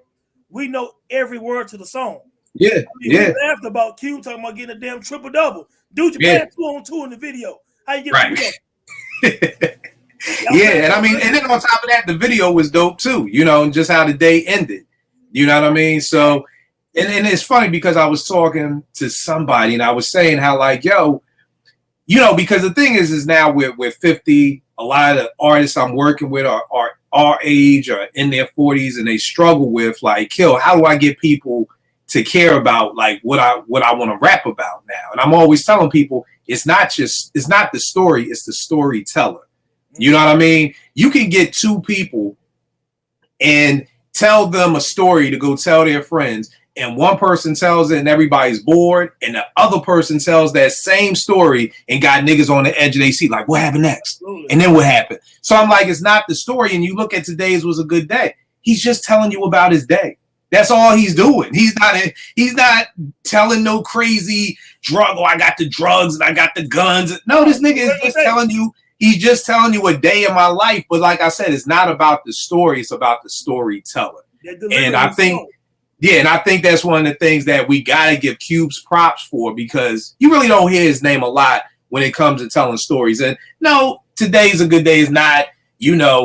we know every word to the song. Yeah, We laughed about Q talking about getting a damn triple-double. Dude, you playing 2-on-2 in the video. How you get right. And I mean, and then on top of that, the video was dope too, you know, and just how the day ended. You know what I mean? So And it's funny because I was talking to somebody and I was saying how like, yo, because the thing is now we're 50. A lot of the artists I'm working with are our age or in their 40s, and they struggle with like, KIL, how do I get people to care about like what I want to rap about now? And I'm always telling people it's not the story, it's the storyteller. You know what I mean? You can get two people and tell them a story to go tell their friends, and one person tells it and everybody's bored, and the other person tells that same story and got niggas on the edge of their seat like, what happened next? Absolutely. And then what happened? So I'm like, it's not the story. And you look at today's was a good day. He's just telling you about his day. That's all he's doing. He's not telling no crazy drug, I got the drugs and I got the guns. No, this nigga is just telling you, he's just telling you a day in my life. But like I said, it's not about the story, it's about the storyteller. And I think and I think that's one of the things that we gotta give Cubes props for, because you really don't hear his name a lot when it comes to telling stories. And no, today's a good day is not,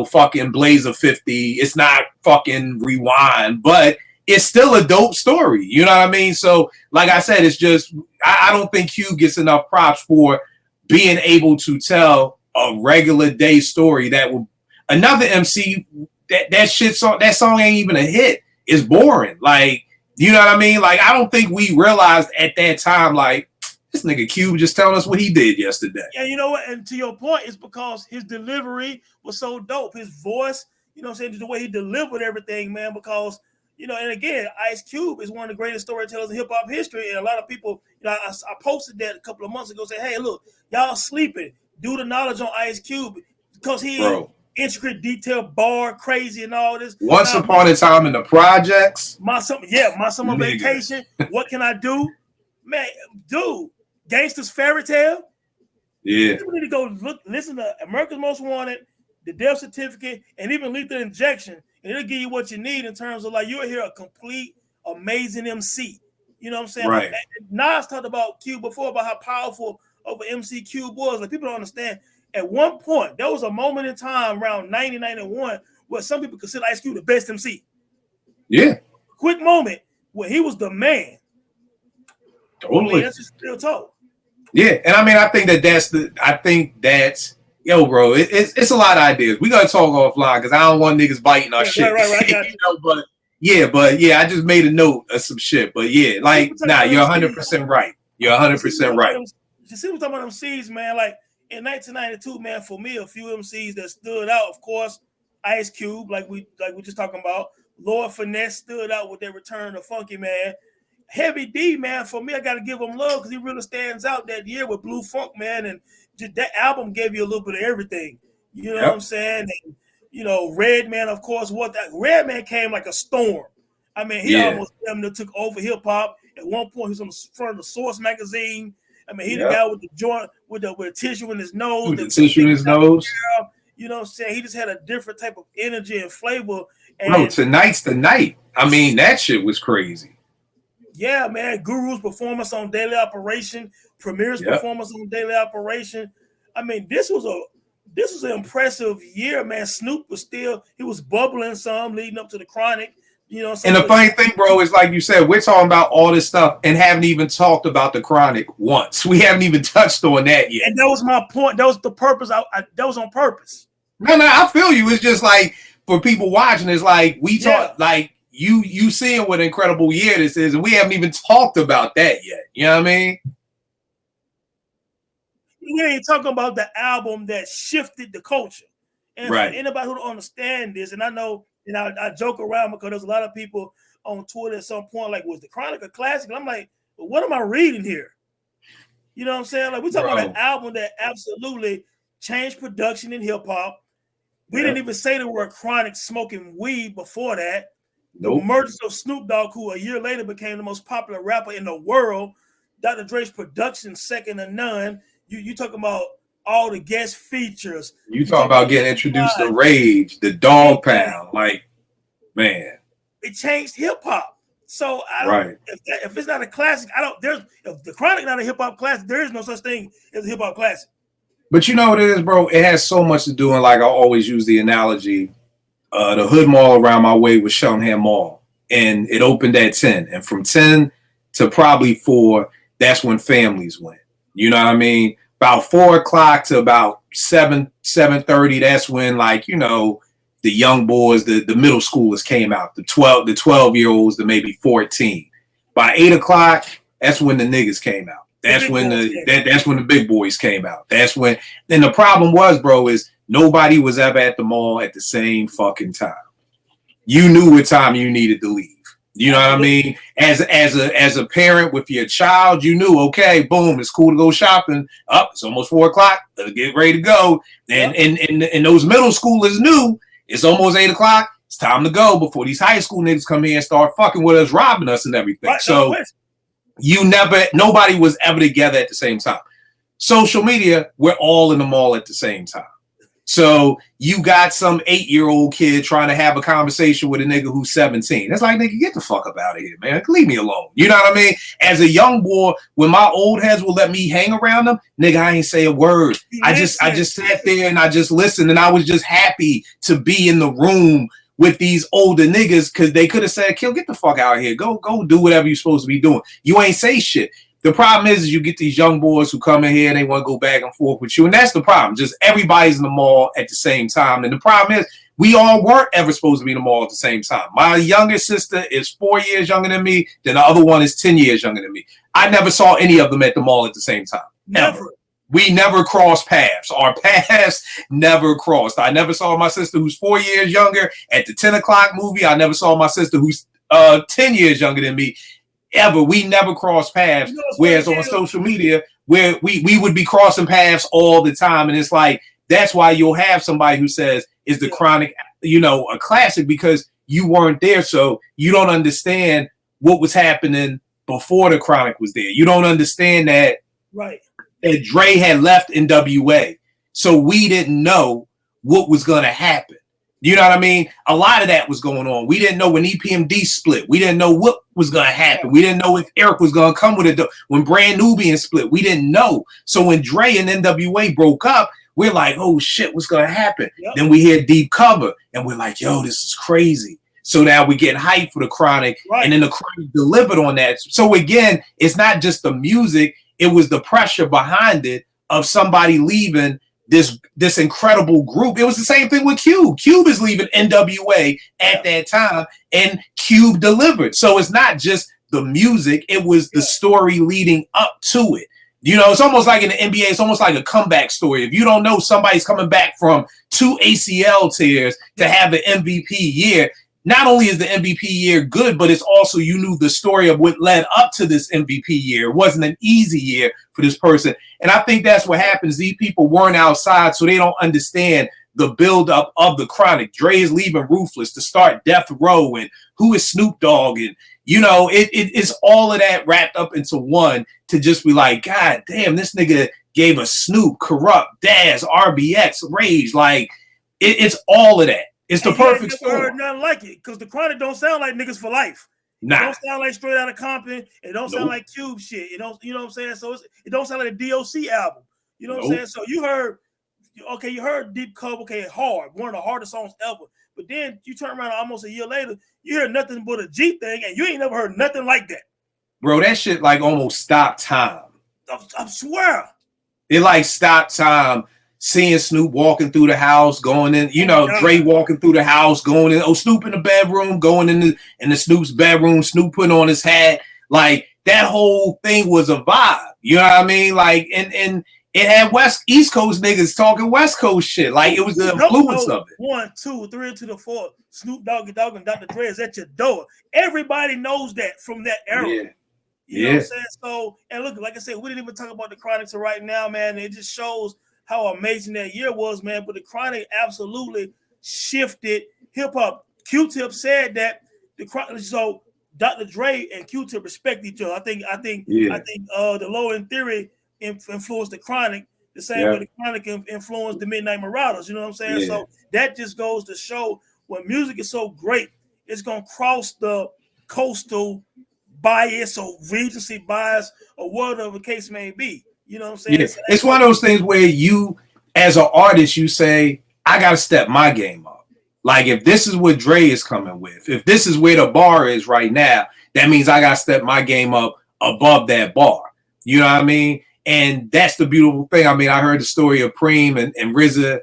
fucking Blazer 50. It's not fucking Rewind, but it's still a dope story. You know what I mean? So, like I said, it's just I don't think Cube gets enough props for being able to tell a regular day story that will another MC that song ain't even a hit. Is boring. Like, you know what I mean? Like, I don't think we realized at that time, like, this nigga Cube just telling us what he did yesterday. Yeah, you know what? And to your point, it's because his delivery was so dope. His voice, the way he delivered everything, man, because, and again, Ice Cube is one of the greatest storytellers in hip-hop history. And a lot of people, I posted that a couple of months ago, say, hey, look, y'all sleeping. Do the knowledge on Ice Cube because intricate, detailed, bar, crazy, and all this. Once upon a time in the projects. My summer vacation. What can I do? Man, dude, Gangsta's Fairy Tale. Yeah. You need to go listen to America's Most Wanted, The Death Certificate, and even Lethal Injection. And it'll give you what you need in terms of like, you'll hear a complete, amazing MC. You know what I'm saying? Right. Like, Nas talked about Cube before, about how powerful of an MC Cube was. Like, people don't understand. At one point, there was a moment in time around 90, 91 where some people consider Ice Cube the best MC. Yeah. Quick moment where he was the man. Totally. That's just real talk. Yeah. And I mean, I think that's, yo, bro, it's a lot of ideas. We got to talk offline because I don't want niggas biting our shit. Right. But I just made a note of some shit. But yeah, like, nah, you're 100% right. You're 100% right. You see what I'm talking about them C's, man? Like, in 1992, man, for me, a few MCs that stood out, of course, Ice Cube, like we just talking about. Lord Finesse stood out with their return to Funky Man. Heavy D, man, for me, I got to give him love because he really stands out that year with Blue Funk, man, and just that album gave you a little bit of everything. You know what I'm saying? And, Redman, of course, Redman came like a storm. I mean, he almost took over hip hop. At one point, he was on the front of the Source magazine. I mean, he the guy with the joint with the tissue in his nose. With the tissue in his nose. You know what I'm saying? He just had a different type of energy and flavor. And bro, tonight's the night. I mean, that shit was crazy. Yeah, man. Guru's performance on Daily Operation, Premier's performance on Daily Operation. I mean, this was an impressive year, man. Snoop was he was bubbling some leading up to the Chronic. You know, and the funny thing, bro, is like you said, we're talking about all this stuff and haven't even talked about the Chronic once. We haven't even touched on that yet. And that was my point. That was the purpose. That was on purpose. No, I feel you. It's just like for people watching, it's like we talk like you seeing what an incredible year this is, and we haven't even talked about that yet. You know what I mean? We ain't talking about the album that shifted the culture. And for anybody who don't understand this, and I know. And I joke around because there's a lot of people on Twitter at some point like, was the Chronic a classic? And I'm like, well, what am I reading here? You know what I'm saying? Like, we're talking about an album that absolutely changed production in hip-hop. We didn't even say the word Chronic smoking weed before that. The emergence of Snoop Dogg, who a year later became the most popular rapper in the world. Dr. Dre's production, second to none. You talking about all the guest features. You talk about getting introduced to Rage, the Dog Pound, like, man. It changed hip hop. So if it's not a classic, if the Chronic not a hip hop classic, there is no such thing as a hip hop classic. But you know what it is, bro? It has so much to do, and like I always use the analogy, the hood mall around my way was Shellingham Mall. and it opened at 10. And from 10 to probably 4, that's when families went. You know what I mean? About 4 o'clock to about 7:30, that's when, like, you know, the young boys, the middle schoolers came out, the 12-year-olds, the maybe 14. By 8 o'clock, that's when the niggas came out. That's when that's when the big boys came out. That's when. And the problem was, bro, is nobody was ever at the mall at the same fucking time. You knew what time you needed to leave. You know what I mean? As a parent with your child, you knew, okay, boom, it's cool to go shopping. Up, it's almost 4 o'clock. Let's get ready to go. And those middle schoolers knew it's almost 8 o'clock. It's time to go before these high school niggas come here and start fucking with us, robbing us and everything. Right, so nobody was ever together at the same time. Social media, we're all in the mall at the same time. So you got some 8-year-old kid trying to have a conversation with a nigga who's 17. It's like, nigga, get the fuck up out of here, man. Leave me alone. You know what I mean? As a young boy, when my old heads will let me hang around them, nigga, I ain't say a word. I just sat there and I just listened, and I was just happy to be in the room with these older niggas, because they could have said, "KIL, get the fuck out of here. Go do whatever you're supposed to be doing. You ain't say shit." The problem is you get these young boys who come in here and they want to go back and forth with you. And that's the problem. Just everybody's in the mall at the same time. And the problem is we all weren't ever supposed to be in the mall at the same time. My youngest sister is 4 years younger than me. Then the other one is 10 years younger than me. I never saw any of them at the mall at the same time. Never. We never crossed paths. Our paths never crossed. I never saw my sister who's 4 years younger at the 10 o'clock movie. I never saw my sister who's 10 years younger than me. Ever. We never cross paths. Whereas on social media, where we would be crossing paths all the time. And it's like, that's why you'll have somebody who says, is the Chronic, you know, a classic, because you weren't there. So you don't understand what was happening before the Chronic was there. You don't understand that, right, that Dre had left NWA. So we didn't know what was going to happen. You know what I mean? A lot of that was going on. We didn't know when EPMD split. We didn't know what was going to happen. We didn't know if Eric was going to come with it. When Brand Nubian split, we didn't know. So when Dre and NWA broke up, we're like, oh shit, what's going to happen? Yep. Then we hear Deep Cover and we're like, yo, this is crazy. So now we get hyped for the Chronic, right, and then the Chronic delivered on that. So again, it's not just the music. It was the pressure behind it of somebody leaving this incredible group. It was the same thing with Cube. Cube is leaving NWA at that time, and Cube delivered. So it's not just the music, it was the story leading up to it. You know, it's almost like in the NBA, it's almost like a comeback story. If you don't know somebody's coming back from 2 ACL tears to have an MVP year, not only is the MVP year good, but it's also, you knew the story of what led up to this MVP year. It wasn't an easy year for this person. And I think that's what happens. These people weren't outside, so they don't understand the buildup of the Chronic. Dre is leaving Ruthless to start Death Row, and who is Snoop Dogg? And, you know, it's all of that wrapped up into one to just be like, God damn, this nigga gave us Snoop, Corrupt, Daz, RBX, Rage. Like, it's all of that. It's the perfect story. I heard nothing like it, because the Chronic don't sound like niggas for life. Nah. It don't sound like Straight Outta Compton. It don't sound like Cube shit. It don't, you know what I'm saying? So it don't sound like a DOC album. You know what I'm saying? So you heard Deep Cover, okay, hard, one of the hardest songs ever. But then you turn around almost a year later, you hear nothing but a G thing, and you ain't never heard nothing like that. Bro, that shit like almost stopped time. I swear. It like stopped time. Seeing Snoop walking through the house, going in, you know, Dre walking through the house, going in, Snoop in the bedroom, going in the Snoop's bedroom, Snoop putting on his hat. Like, that whole thing was a vibe. You know what I mean? Like, and it had East Coast niggas talking West Coast shit. Like, it was the influence of it. 1, 2, 3 to the 4. Snoop Dogg and Dr. Dre is at your door. Everybody knows that from that era. Yeah. You know what I'm saying? So, and look, like I said, we didn't even talk about the Chronic to right now, man. It just shows how amazing that year was, man. But the Chronic absolutely shifted hip-hop. Q-Tip said that the Chronic, so Dr. Dre and Q-Tip respect each other. I think the Low End Theory influenced the Chronic the same way the Chronic influenced the Midnight Marauders. You know what I'm saying? Yeah. So that just goes to show when music is so great, it's gonna cross the coastal bias or Regency bias or whatever the case may be. You know what I'm saying? Yeah. So it's one of those things where you, as an artist, you say, I got to step my game up. Like, if this is what Dre is coming with, if this is where the bar is right now, that means I got to step my game up above that bar. You know what I mean? And that's the beautiful thing. I mean, I heard the story of Preem and RZA,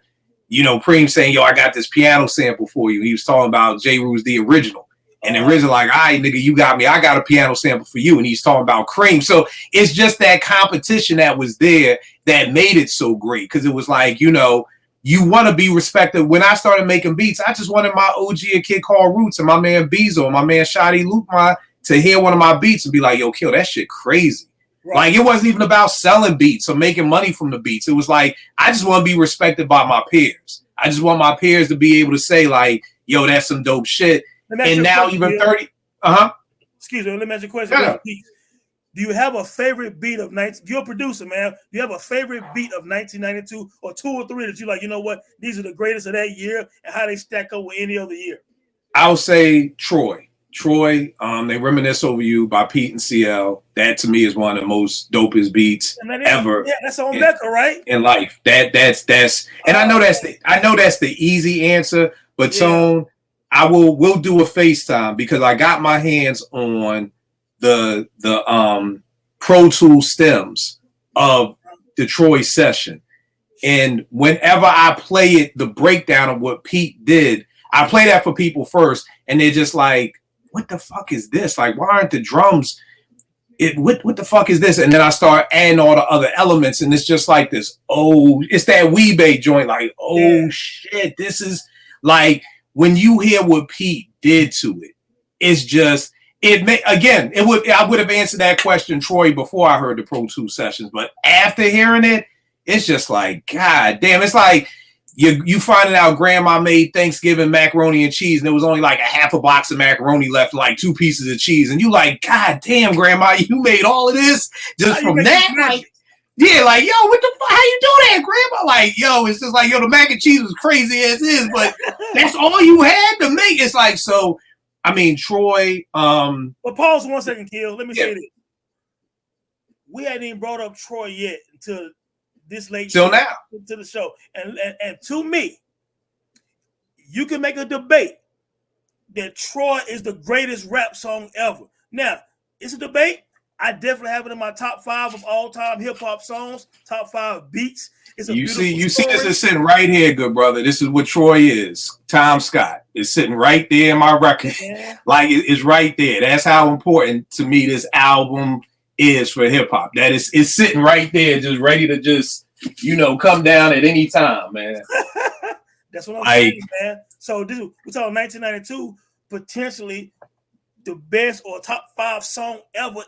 you know, Preem saying, yo, I got this piano sample for you. He was talking about J. Rule's The Original. And then RZA like, all right, nigga, you got me. I got a piano sample for you. And he's talking about Cream. So it's just that competition that was there that made it so great. Because it was like, you know, you want to be respected. When I started making beats, I just wanted my OG, a kid called Roots, and my man Bezo, and my man Shotty Luke, to hear one of my beats and be like, yo, Kill, that shit crazy. Right. Like, it wasn't even about selling beats or making money from the beats. It was like, I just want to be respected by my peers. I just want my peers to be able to say, like, yo, that's some dope shit. And now even 30. Excuse me, let me ask you a question. Yeah. Do you have a favorite beat of 19? You're a producer, man. Do you have a favorite beat of 1992 or 2 or 3 that you like, you know what, these are the greatest of that year and how they stack up with any other year? I'll say Troy. They Reminisce Over You by Pete and CL. That to me is one of the most dopest beats ever. Yeah, that's on Becca, right? In life. That's and I know that's the easy answer, but Tone, we'll do a FaceTime because I got my hands on the Pro Tool stems of the Troy session. And whenever I play it, the breakdown of what Pete did, I play that for people first, and they're just like, what the fuck is this? Like, why aren't the drums? What the fuck is this? And then I start adding all the other elements, and it's just like this. Oh, it's that Weebay joint. Like, shit, this is like when you hear what Pete did to it. It's just I would have answered that question, Troy, before I heard the Pro Tools sessions, but after hearing it, it's just like, God damn, it's like. You finding out grandma made Thanksgiving macaroni and cheese and there was only like a half a box of macaroni left, like 2 pieces of cheese. And you like, God damn, grandma, you made all of this just from that? Like, yeah, like, yo, what the fuck? How you do that, grandma? Like, yo, it's just like, yo, the mac and cheese was crazy as is, but that's all you had to make. It's like, so, I mean, Troy. But pause 1 second, Kill. Let me say this. We hadn't even brought up Troy yet until this late till now to the show, and to me, you can make a debate that Troy is the greatest rap song ever. Now, it's a debate. I definitely have it in my top 5 of all time hip hop songs, top 5 beats. It's a you see this is sitting right here, good brother. This is what Troy is. Tom Scott is sitting right there in my record, like it's right there. That's how important to me this album is for hip hop. That it's sitting right there, just ready to just, you know, come down at any time, man. That's what I'm saying, man. So this we're talking 1992, potentially the best or top 5 song ever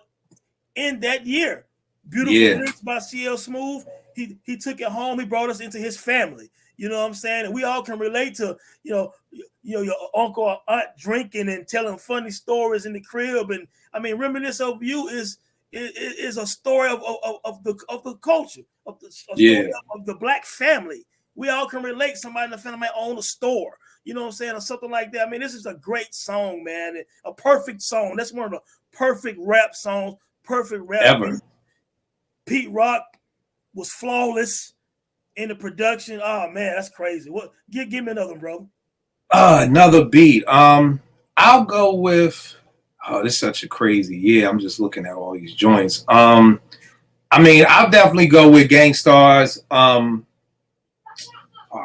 in that year. Beautiful lyrics by CL Smooth. He took it home. He brought us into his family. You know what I'm saying? And we all can relate to, you know, your uncle or aunt drinking and telling funny stories in the crib. And I mean, Reminisce Over You is a story of the culture, of the black family. We all can relate. Somebody in the family might own a store, you know what I'm saying, or something like that. I mean, this is a great song, man. A perfect song. That's one of the perfect rap songs, perfect rap ever. Pete Rock was flawless in the production. Oh man, that's crazy. What? Give me another one, bro. Another beat. I'll go with. Oh, this is such a crazy. Yeah, I'm just looking at all these joints. I mean, I'll definitely go with Gangstar's.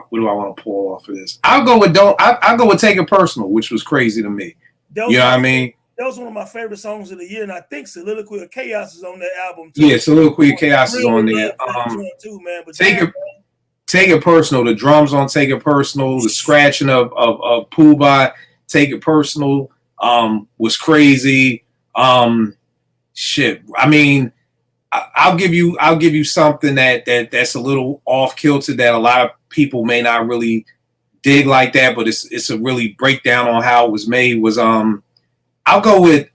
What do I want to pull off of this? I'll go with I'll go with Take It Personal, which was crazy to me. You know what I mean? That was one of my favorite songs of the year, and I think Soliloquy of Chaos is on that album too. Yeah, Soliloquy of Chaos is on there. Too, man. But Take It Personal. The drums on Take It Personal. The scratching of Pooh Take It Personal. Was crazy. Shit. I mean, I'll give you something that's a little off kilter that a lot of people may not really dig like that, but it's a really breakdown on how it was made. Was I'll go with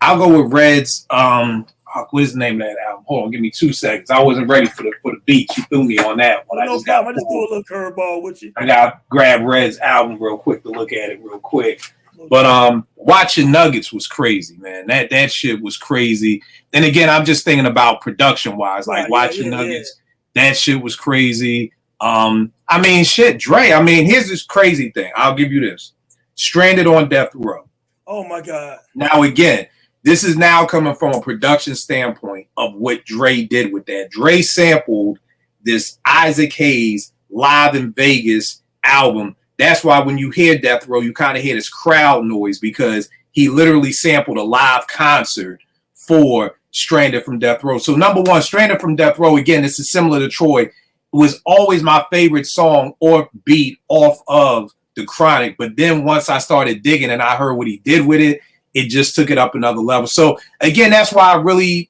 Red's what is the name of that album? Hold on, give me 2 seconds. I wasn't ready for the beat. You threw me on that one. I just threw a little curveball with you. I gotta grab Red's album real quick to look at it real quick. But watching Nuggets was crazy, man. That shit was crazy. And again, I'm just thinking about production wise, like watching Nuggets. That shit was crazy. I mean, shit, Dre. I mean, here's this crazy thing. I'll give you this. Stranded on Death Row. Oh my God. Now again, this is now coming from a production standpoint of what Dre did with that. Dre sampled this Isaac Hayes Live in Vegas album. That's why when you hear Death Row, you kind of hear this crowd noise because he literally sampled a live concert for Stranded from Death Row. So number one, Stranded from Death Row, again, this is similar to Troy, was always my favorite song or beat off of The Chronic. But then once I started digging and I heard what he did with it, it just took it up another level. So again, that's why I really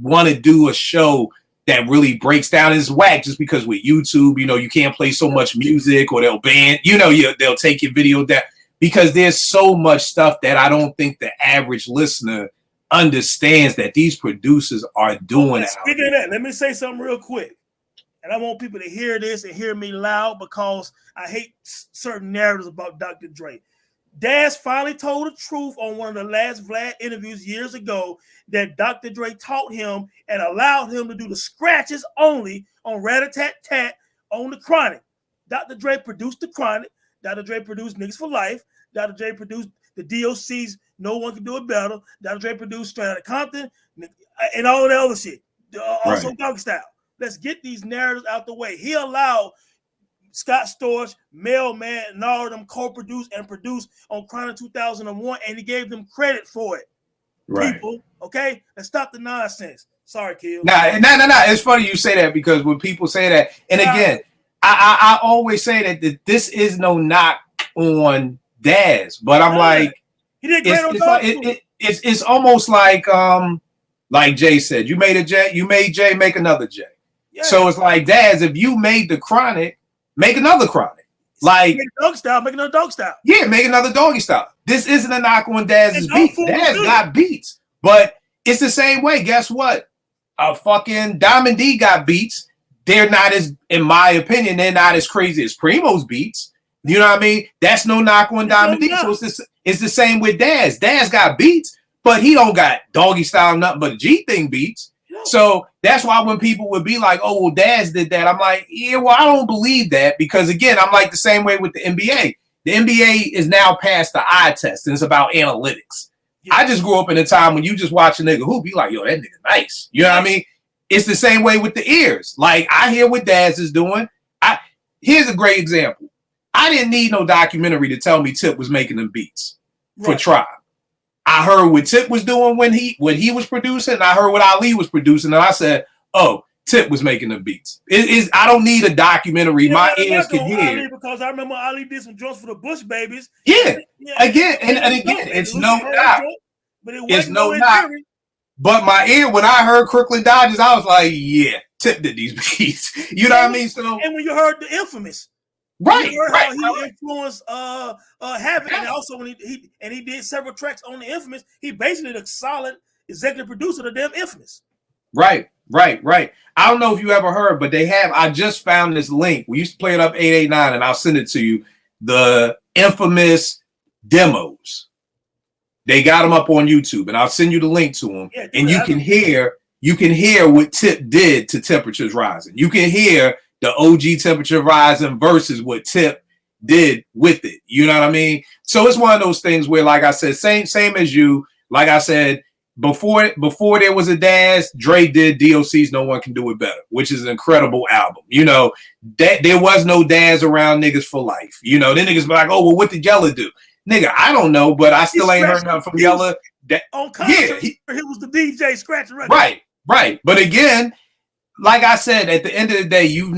want to do a show that really breaks down. It's whack just because with YouTube, you can't play so much music or they'll ban, they'll take your video down because there's so much stuff that I don't think the average listener understands that these producers are doing. Speaking of that, let me say something real quick. And I want people to hear this and hear me loud because I hate certain narratives about Dr. Dre. Daz finally told the truth on one of the last Vlad interviews years ago that Dr. Dre taught him and allowed him to do the scratches only on Rat-a-Tat-Tat on The Chronic. Dr. Dre produced The Chronic. Dr. Dre produced Niggas for Life. Dr. Dre produced the DOC's No One Can Do It Better. Dr. Dre produced Straight Outta Compton and all that other shit. Also Doggy Style. Let's get these narratives out the way. He allowed Scott Storch, Mailman, and all of them co-produced and produced on Chronic 2001, and he gave them credit for it. Right. People, okay? Let's stop the nonsense. Sorry, KIL. Nah. It's funny you say that because when people say that, and again, I always say that this is no knock on Daz, but I'm like, he did great on it's almost like Jay said, you made a J, you made J, make another J. Yeah. So it's like, Daz, if you made the Chronic, make another Chronic. Like make dog style, make another dog style. Yeah, make another doggy style. This isn't a knock on Daz's beats. Daz got beats, but it's the same way. Guess what? Fucking Diamond D got beats. They're not as, in my opinion, they're not as crazy as Primo's beats. You know what I mean? That's no knock on Diamond D. So it's the same with Daz. Daz got beats, but he don't got doggy style nothing but G thing beats. So that's why when people would be like, oh, well, Daz did that, I'm like, yeah, well, I don't believe that because, again, I'm like the same way with the NBA. The NBA is now past the eye test, and it's about analytics. Yeah. I just grew up in a time when you just watch a nigga hoop, you like, yo, that nigga nice. You know what I mean? It's the same way with the ears. Like, I hear what Daz is doing. Here's a great example. I didn't need no documentary to tell me Tip was making them beats for Tribe. I heard what Tip was doing when he was producing, and I heard what Ali was producing, and I said, "Oh, Tip was making the beats." I don't need a documentary. My ears can hear. Ali because I remember Ali did some joints for the Bush Babies. Yeah, again, it's no doubt. It's no doubt. But my ear, when I heard Crooklyn Dodgers, I was like, "Yeah, Tip did these beats." You know what I mean? So, and when you heard the Infamous. Right, how he influenced Havoc, and also when he did several tracks on the Infamous, he basically the solid executive producer of the damn Infamous. Right. I don't know if you ever heard, but they have. I just found this link. We used to play it up 889, and I'll send it to you. The Infamous demos. They got them up on YouTube, and I'll send you the link to them, and you can hear what Tip did to Temperatures Rising. You can hear the OG Temperature Rising versus what Tip did with it. You know what I mean? So it's one of those things where, like I said, same as you. Like I said, before there was a Daz, Dre did DOC's No One Can Do It Better, which is an incredible album. You know, that there was no Daz around Niggas for Life. You know, then niggas be like, oh, well, what did Yella do? Nigga, I don't know, but I still ain't heard nothing from Yella. On concert, he was the DJ scratching record. Right. But again, like I said, at the end of the day, you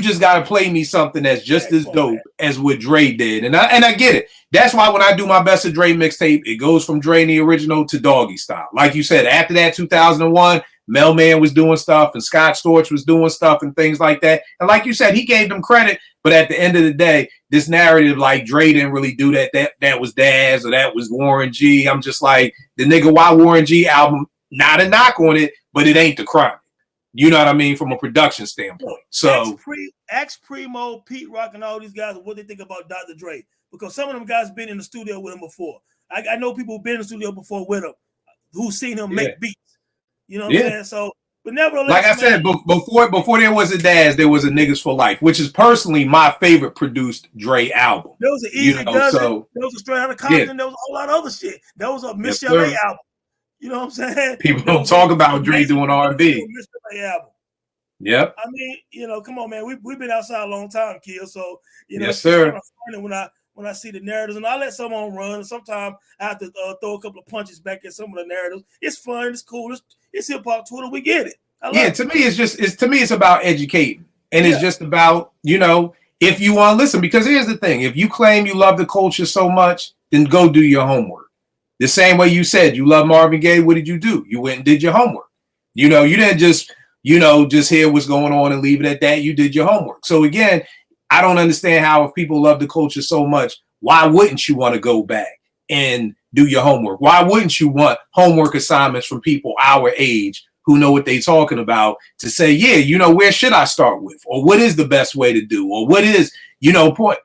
just got to play me something that's just as dope as what Dre did. And I get it. That's why when I do my Best of Dre mixtape, it goes from Dre and the Original to Doggy Style. Like you said, after that 2001, Mailman was doing stuff and Scott Storch was doing stuff and things like that. And like you said, he gave them credit. But at the end of the day, this narrative, like Dre didn't really do that. That was Daz or that was Warren G. I'm just like, the nigga Why Warren G album, not a knock on it, but it ain't the Chronic. You know what I mean? From a production standpoint. So ask Primo, Pete Rock, and all these guys what they think about Dr. Dre. Because some of them guys been in the studio with him before. I know people who've been in the studio before with him, who've seen him make beats. You know what I'm saying? So But nevertheless, like I said, before there was a Daz, there was a Niggas for Life, which is personally my favorite produced Dre album. There was an Easy Does It. So There was a Straight Outta Compton. There was a whole lot of other shit. There was a Miss LA album. You know what I'm saying? People don't talk about Dre doing R&B. Miss LA album. Yep. I mean, come on, man. We've been outside a long time, KIL. So yes, sir. It's kind of funny when I see the narratives, and I let someone run. Sometimes I have to throw a couple of punches back at some of the narratives. It's fun. It's cool. It's hip hop Twitter. We get it. To me, it's about educating, and it's just about if you want to listen. Because here's the thing: if you claim you love the culture so much, then go do your homework. The same way you said you love Marvin Gaye. What did you do? You went and did your homework. You didn't just hear what's going on and leave it at that. You did your homework. So again, I don't understand how if people love the culture so much, why wouldn't you want to go back and do your homework? Why wouldn't you want homework assignments from people our age who know what they're talking about to say, yeah, where should I start with? Or what is the best way to do? Or what is,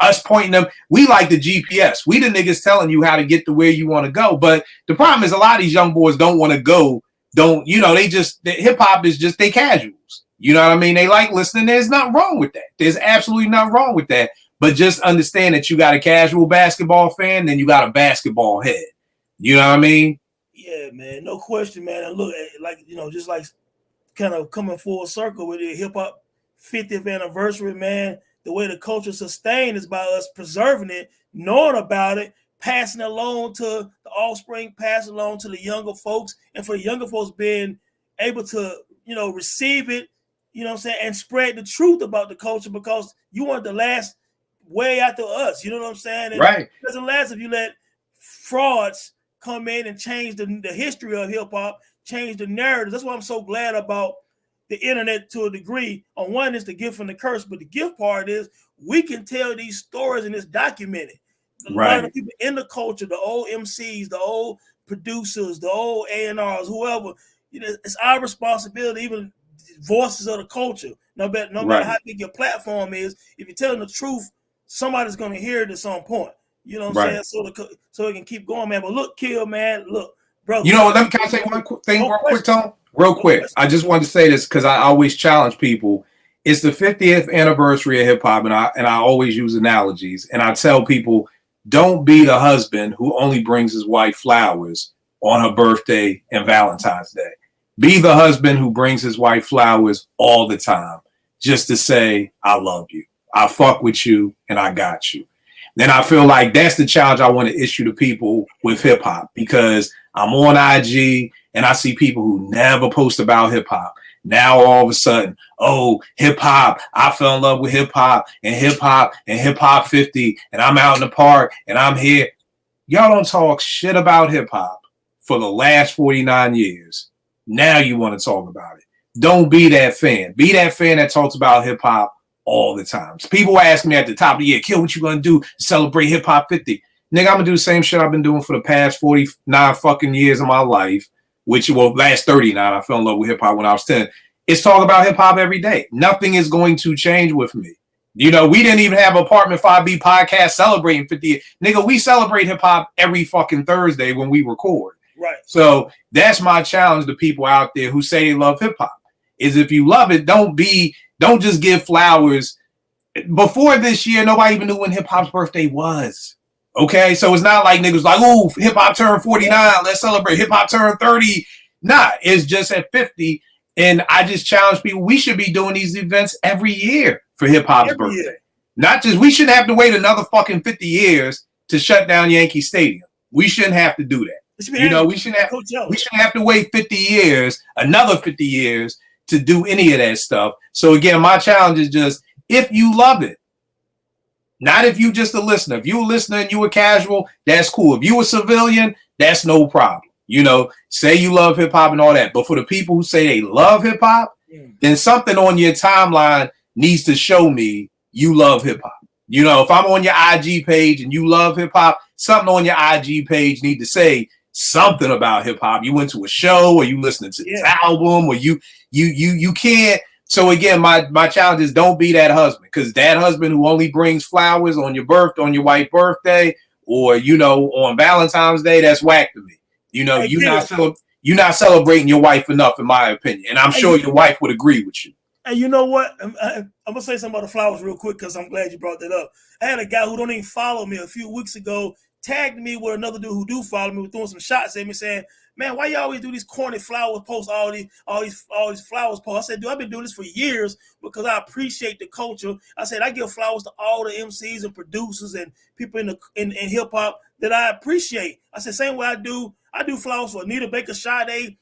us pointing them. We like the GPS. We the niggas telling you how to get to where you want to go. But the problem is a lot of these young boys don't want to go. Hip hop is just they casuals. You know what I mean? They like listening. There's nothing wrong with that. There's absolutely nothing wrong with that. But just understand that you got a casual basketball fan, then you got a basketball head. You know what I mean? Yeah, man. No question, man. And look, just like kind of coming full circle with the hip hop 50th anniversary, man. The way the culture sustained is by us preserving it, knowing about it, passing it along to the offspring, passing it along to the younger folks, and for the younger folks being able to, receive it, and spread the truth about the culture, because you want the last way after us, you know what I'm saying? And right. It doesn't last if you let frauds come in and change the history of hip hop, change the narrative. That's why I'm so glad about the internet to a degree. On one is the gift and the curse, but the gift part is we can tell these stories and it's documented. A lot of the people in the culture, the old MCs, the old producers, the old A&Rs, whoever, it's our responsibility, even voices of the culture. No matter how big your platform is, if you're telling the truth, somebody's going to hear it at some point. You know what I'm saying? So it can keep going, man. But look, KIL, man, look, bro. Can I say one quick thing real quick, Tom? Real quick. I just wanted to say this because I always challenge people. It's the 50th anniversary of hip hop, and I always use analogies. And I tell people, don't be the husband who only brings his wife flowers on her birthday and Valentine's Day. Be the husband who brings his wife flowers all the time, just to say, I love you. I fuck with you and I got you. Then I feel like that's the challenge I want to issue to people with hip hop, because I'm on IG and I see people who never post about hip hop. Now all of a sudden, hip hop, I fell in love with hip hop and hip hop 50, and I'm out in the park and I'm here. Y'all don't talk shit about hip hop for the last 49 years. Now you want to talk about it. Don't be that fan. Be that fan that talks about hip hop all the time. So people ask me at the top of the year, KIL, what you gonna do to celebrate hip hop 50? Nigga, I'm gonna do the same shit I've been doing for the past 49 fucking years of my life, which last 39. I fell in love with hip hop when I was 10. It's talk about hip hop every day. Nothing is going to change with me. We didn't even have Apartment 5B podcast celebrating 50 years. Nigga, we celebrate hip hop every fucking Thursday when we record. Right. So that's my challenge to people out there who say they love hip hop. Is if you love it, don't just give flowers. Before this year, nobody even knew when hip hop's birthday was. Okay, so it's not like niggas like, oh, hip hop turned 49, let's celebrate. Hip hop turned 30. Nah, it's just at 50. And I just challenge people, we should be doing these events every year for hip hop's birthday. Year. Not just, we shouldn't have to wait another fucking 50 years to shut down Yankee Stadium. We shouldn't have to do that. We shouldn't have to wait 50 years, another 50 years to do any of that stuff. So again, my challenge is just, if you love it, not if you just a listener. If you a listener and you a casual, that's cool. If you a civilian, that's no problem. Say you love hip hop and all that. But for the people who say they love hip hop, then something on your timeline needs to show me you love hip hop. If I'm on your IG page and you love hip hop, something on your IG page need to say something about hip hop. You went to a show, or you listening to this album, or you can't. So again, my challenge is don't be that husband, because that husband who only brings flowers on your wife's birthday, or on Valentine's Day, that's whack to me. You're you're not celebrating your wife enough, in my opinion. And I'm sure your wife would agree with you. And you know what? I'm gonna say something about the flowers real quick because I'm glad you brought that up. I had a guy who don't even follow me a few weeks ago tagged me with another dude who do follow me, was throwing some shots at me saying, "Man, why you always do these corny flowers posts, all these flowers posts?" I said, "Dude, I've been doing this for years because I appreciate the culture." I said, "I give flowers to all the MCs and producers and people in hip hop that I appreciate." I said, "Same way I do flowers for Anita Baker, Sade,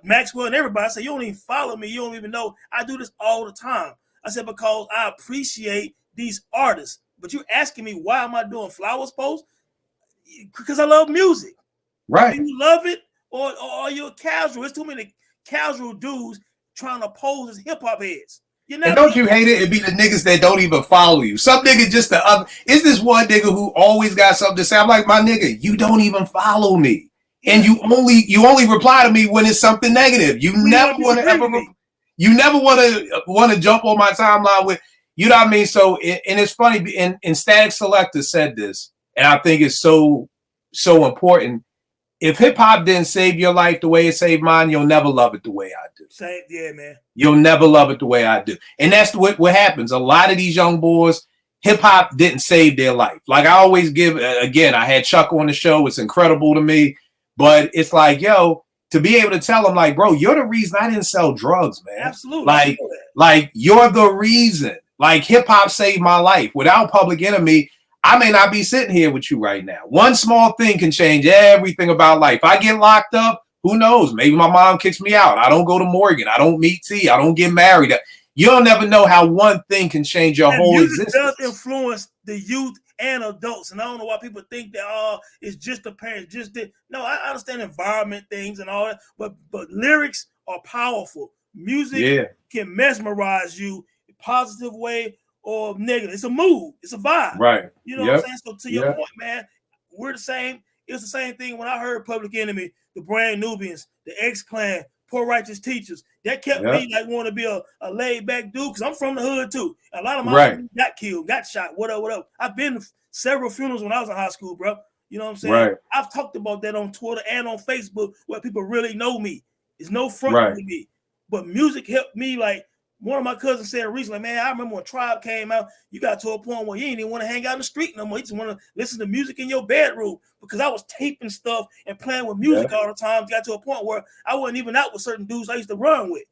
Maxwell, and everybody." I said, "You don't even follow me. You don't even know I do this all the time." I said, "Because I appreciate these artists." But you asking me why am I doing flowers posts? Because I love music. Right. Do you love it or are you a casual? There's too many casual dudes trying to pose as hip hop heads. And don't you hate it? It'd be the niggas that don't even follow you. Some niggas just the other. Is this one nigga who always got something to say? I'm like, my nigga, you don't even follow me. And you only reply to me when it's something negative. You never want to jump on my timeline with, you know what I mean? So, and it's funny, and Static Selector said this, and I think it's so important. If hip hop didn't save your life the way it saved mine, you'll never love it the way I do. Same, yeah, man. You'll never love it the way I do. And that's what happens. A lot of these young boys, hip hop didn't save their life. Like I always give, again, I had Chuck on the show. It's incredible to me. But it's like, yo, to be able to tell them, like, bro, you're the reason I didn't sell drugs, man. Absolutely. Like you're the reason. Like hip hop saved my life. Without Public Enemy, I may not be sitting here with you right now. One small thing can change everything about life. I get locked up, who knows? Maybe my mom kicks me out. I don't go to Morgan. I don't meet T. I don't get married. You'll never know how one thing can change your whole existence. It does influence the youth and adults. And I don't know why people think that it's just the parents, no, I understand environment things and all that, but lyrics are powerful. Music can mesmerize you in a positive way or negative. It's a mood, it's a vibe. Right. You know what I'm saying? So to your point, man, we're the same. It's the same thing when I heard Public Enemy, the Brand Nubians, the X-Clan, Poor Righteous Teachers. That kept me like want to be a laid back dude because I'm from the hood too. A lot of my friends got killed, got shot, whatever. I've been to several funerals when I was in high school, bro. You know what I'm saying? Right. I've talked about that on Twitter and on Facebook where people really know me. It's no front to me. But music helped me. Like one of my cousins said recently, man, I remember when Tribe came out, you got to a point where you didn't even want to hang out in the street no more. You just want to listen to music in your bedroom because I was taping stuff and playing with music all the time. Got to a point where I wasn't even out with certain dudes I used to run with.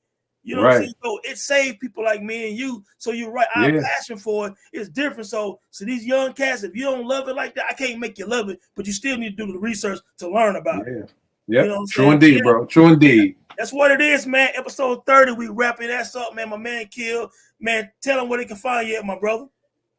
You know what I'm saying? So it saved people like me and you. So you're right. Our passion for it is different. So these young cats, if you don't love it like that, I can't make you love it, but you still need to do the research to learn about it. Yeah. You know true indeed, bro. True indeed. That's what it is, man. Episode 30, we wrapping that up, man. My man KIL. Man, tell them where they can find you at, my brother.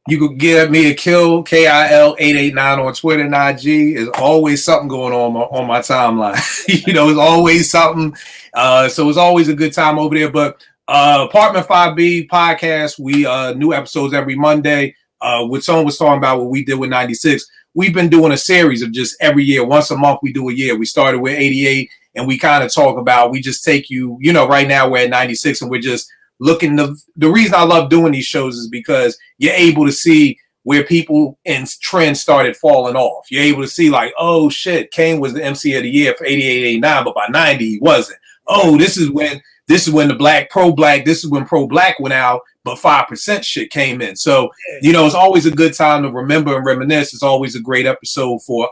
You could get me a KIL, KIL 889 on Twitter and IG. There's always something going on my timeline. You know, it's always something. So it's always a good time over there. But Apartment 5B podcast, we new episodes every Monday. What someone was talking about what we did with 96. We've been doing a series of just every year. Once a month, we do a year. We started with 88, and we kind of talk about, we just take you, you know, right now we're at 96, and we're just looking. The reason I love doing these shows is because you're able to see where people and trends started falling off. You're able to see like, oh shit, Kane was the MC of the year for 88, 89, but by 90 he wasn't. Oh, this is when the pro-black, this is when pro-black went out, but 5% shit came in. So, you know, it's always a good time to remember and reminisce. It's always a great episode for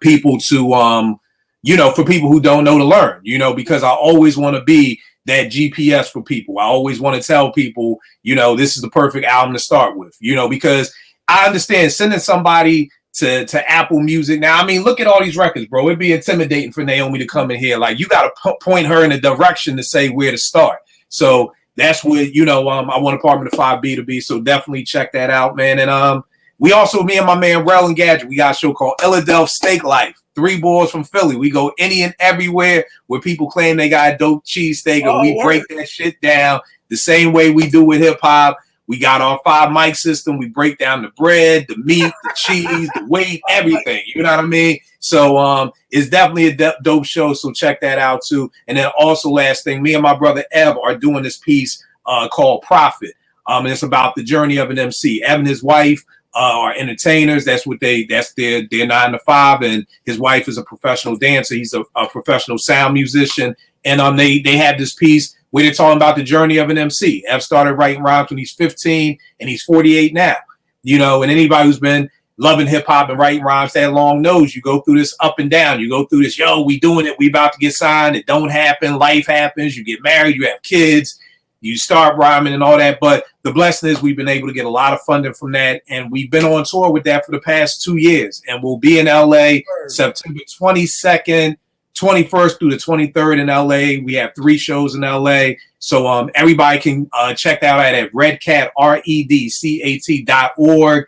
people to, you know, for people who don't know to learn, you know, because I always want to be that GPS for people. I always want to tell people, you know, this is the perfect album to start with, you know, because I understand sending somebody to Apple Music. Now, I mean, look at all these records, bro. It'd be intimidating for Naomi to come in here. Like, you got to point her in a direction to say where to start. So that's what, you know, I want Apartment of 5B to be. So definitely check that out, man. And we also, me and my man Rel and Gadget, we got a show called Philadelphia Steak Life. 3 boys from Philly. We go any and everywhere where people claim they got a dope cheesesteak, and we break that shit down the same way we do with hip hop. We got our 5 mic system. We break down the bread, the meat, the cheese, the weight, everything. You know what I mean? So it's definitely a dope show. So check that out too. And then also, last thing, me and my brother Ev are doing this piece called Profit. And it's about the journey of an MC. Ev and his wife are entertainers. That's their 9 to 5. And his wife is a professional dancer. He's a professional sound musician. And they have this piece where they're talking about the journey of an MC. Ev started writing rhymes when he's 15 and he's 48 now. You know, and anybody who's been loving hip hop and writing rhymes that long knows you go through this up and down. You go through this, yo, we doing it. We about to get signed. It don't happen. Life happens. You get married. You have kids. You start rhyming and all that. But the blessing is we've been able to get a lot of funding from that. And we've been on tour with that for the past 2 years. And we'll be in LA September 22nd, 21st through the 23rd in LA. We have 3 shows in LA. So everybody can check that out at redcat, redcat.org.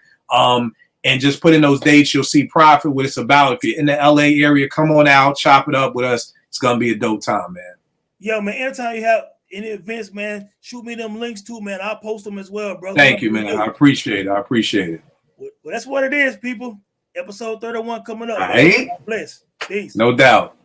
And just put in those dates. You'll see Prophet, what it's about. If you're in the LA area, come on out, chop it up with us. It's going to be a dope time, man. Yo, man, anytime you have any events, man, shoot me them links too, man. I'll post them as well, bro. Thank you, man. I appreciate it. Well, that's what it is, people. Episode 31 coming up. All right. Bless. Peace. No doubt.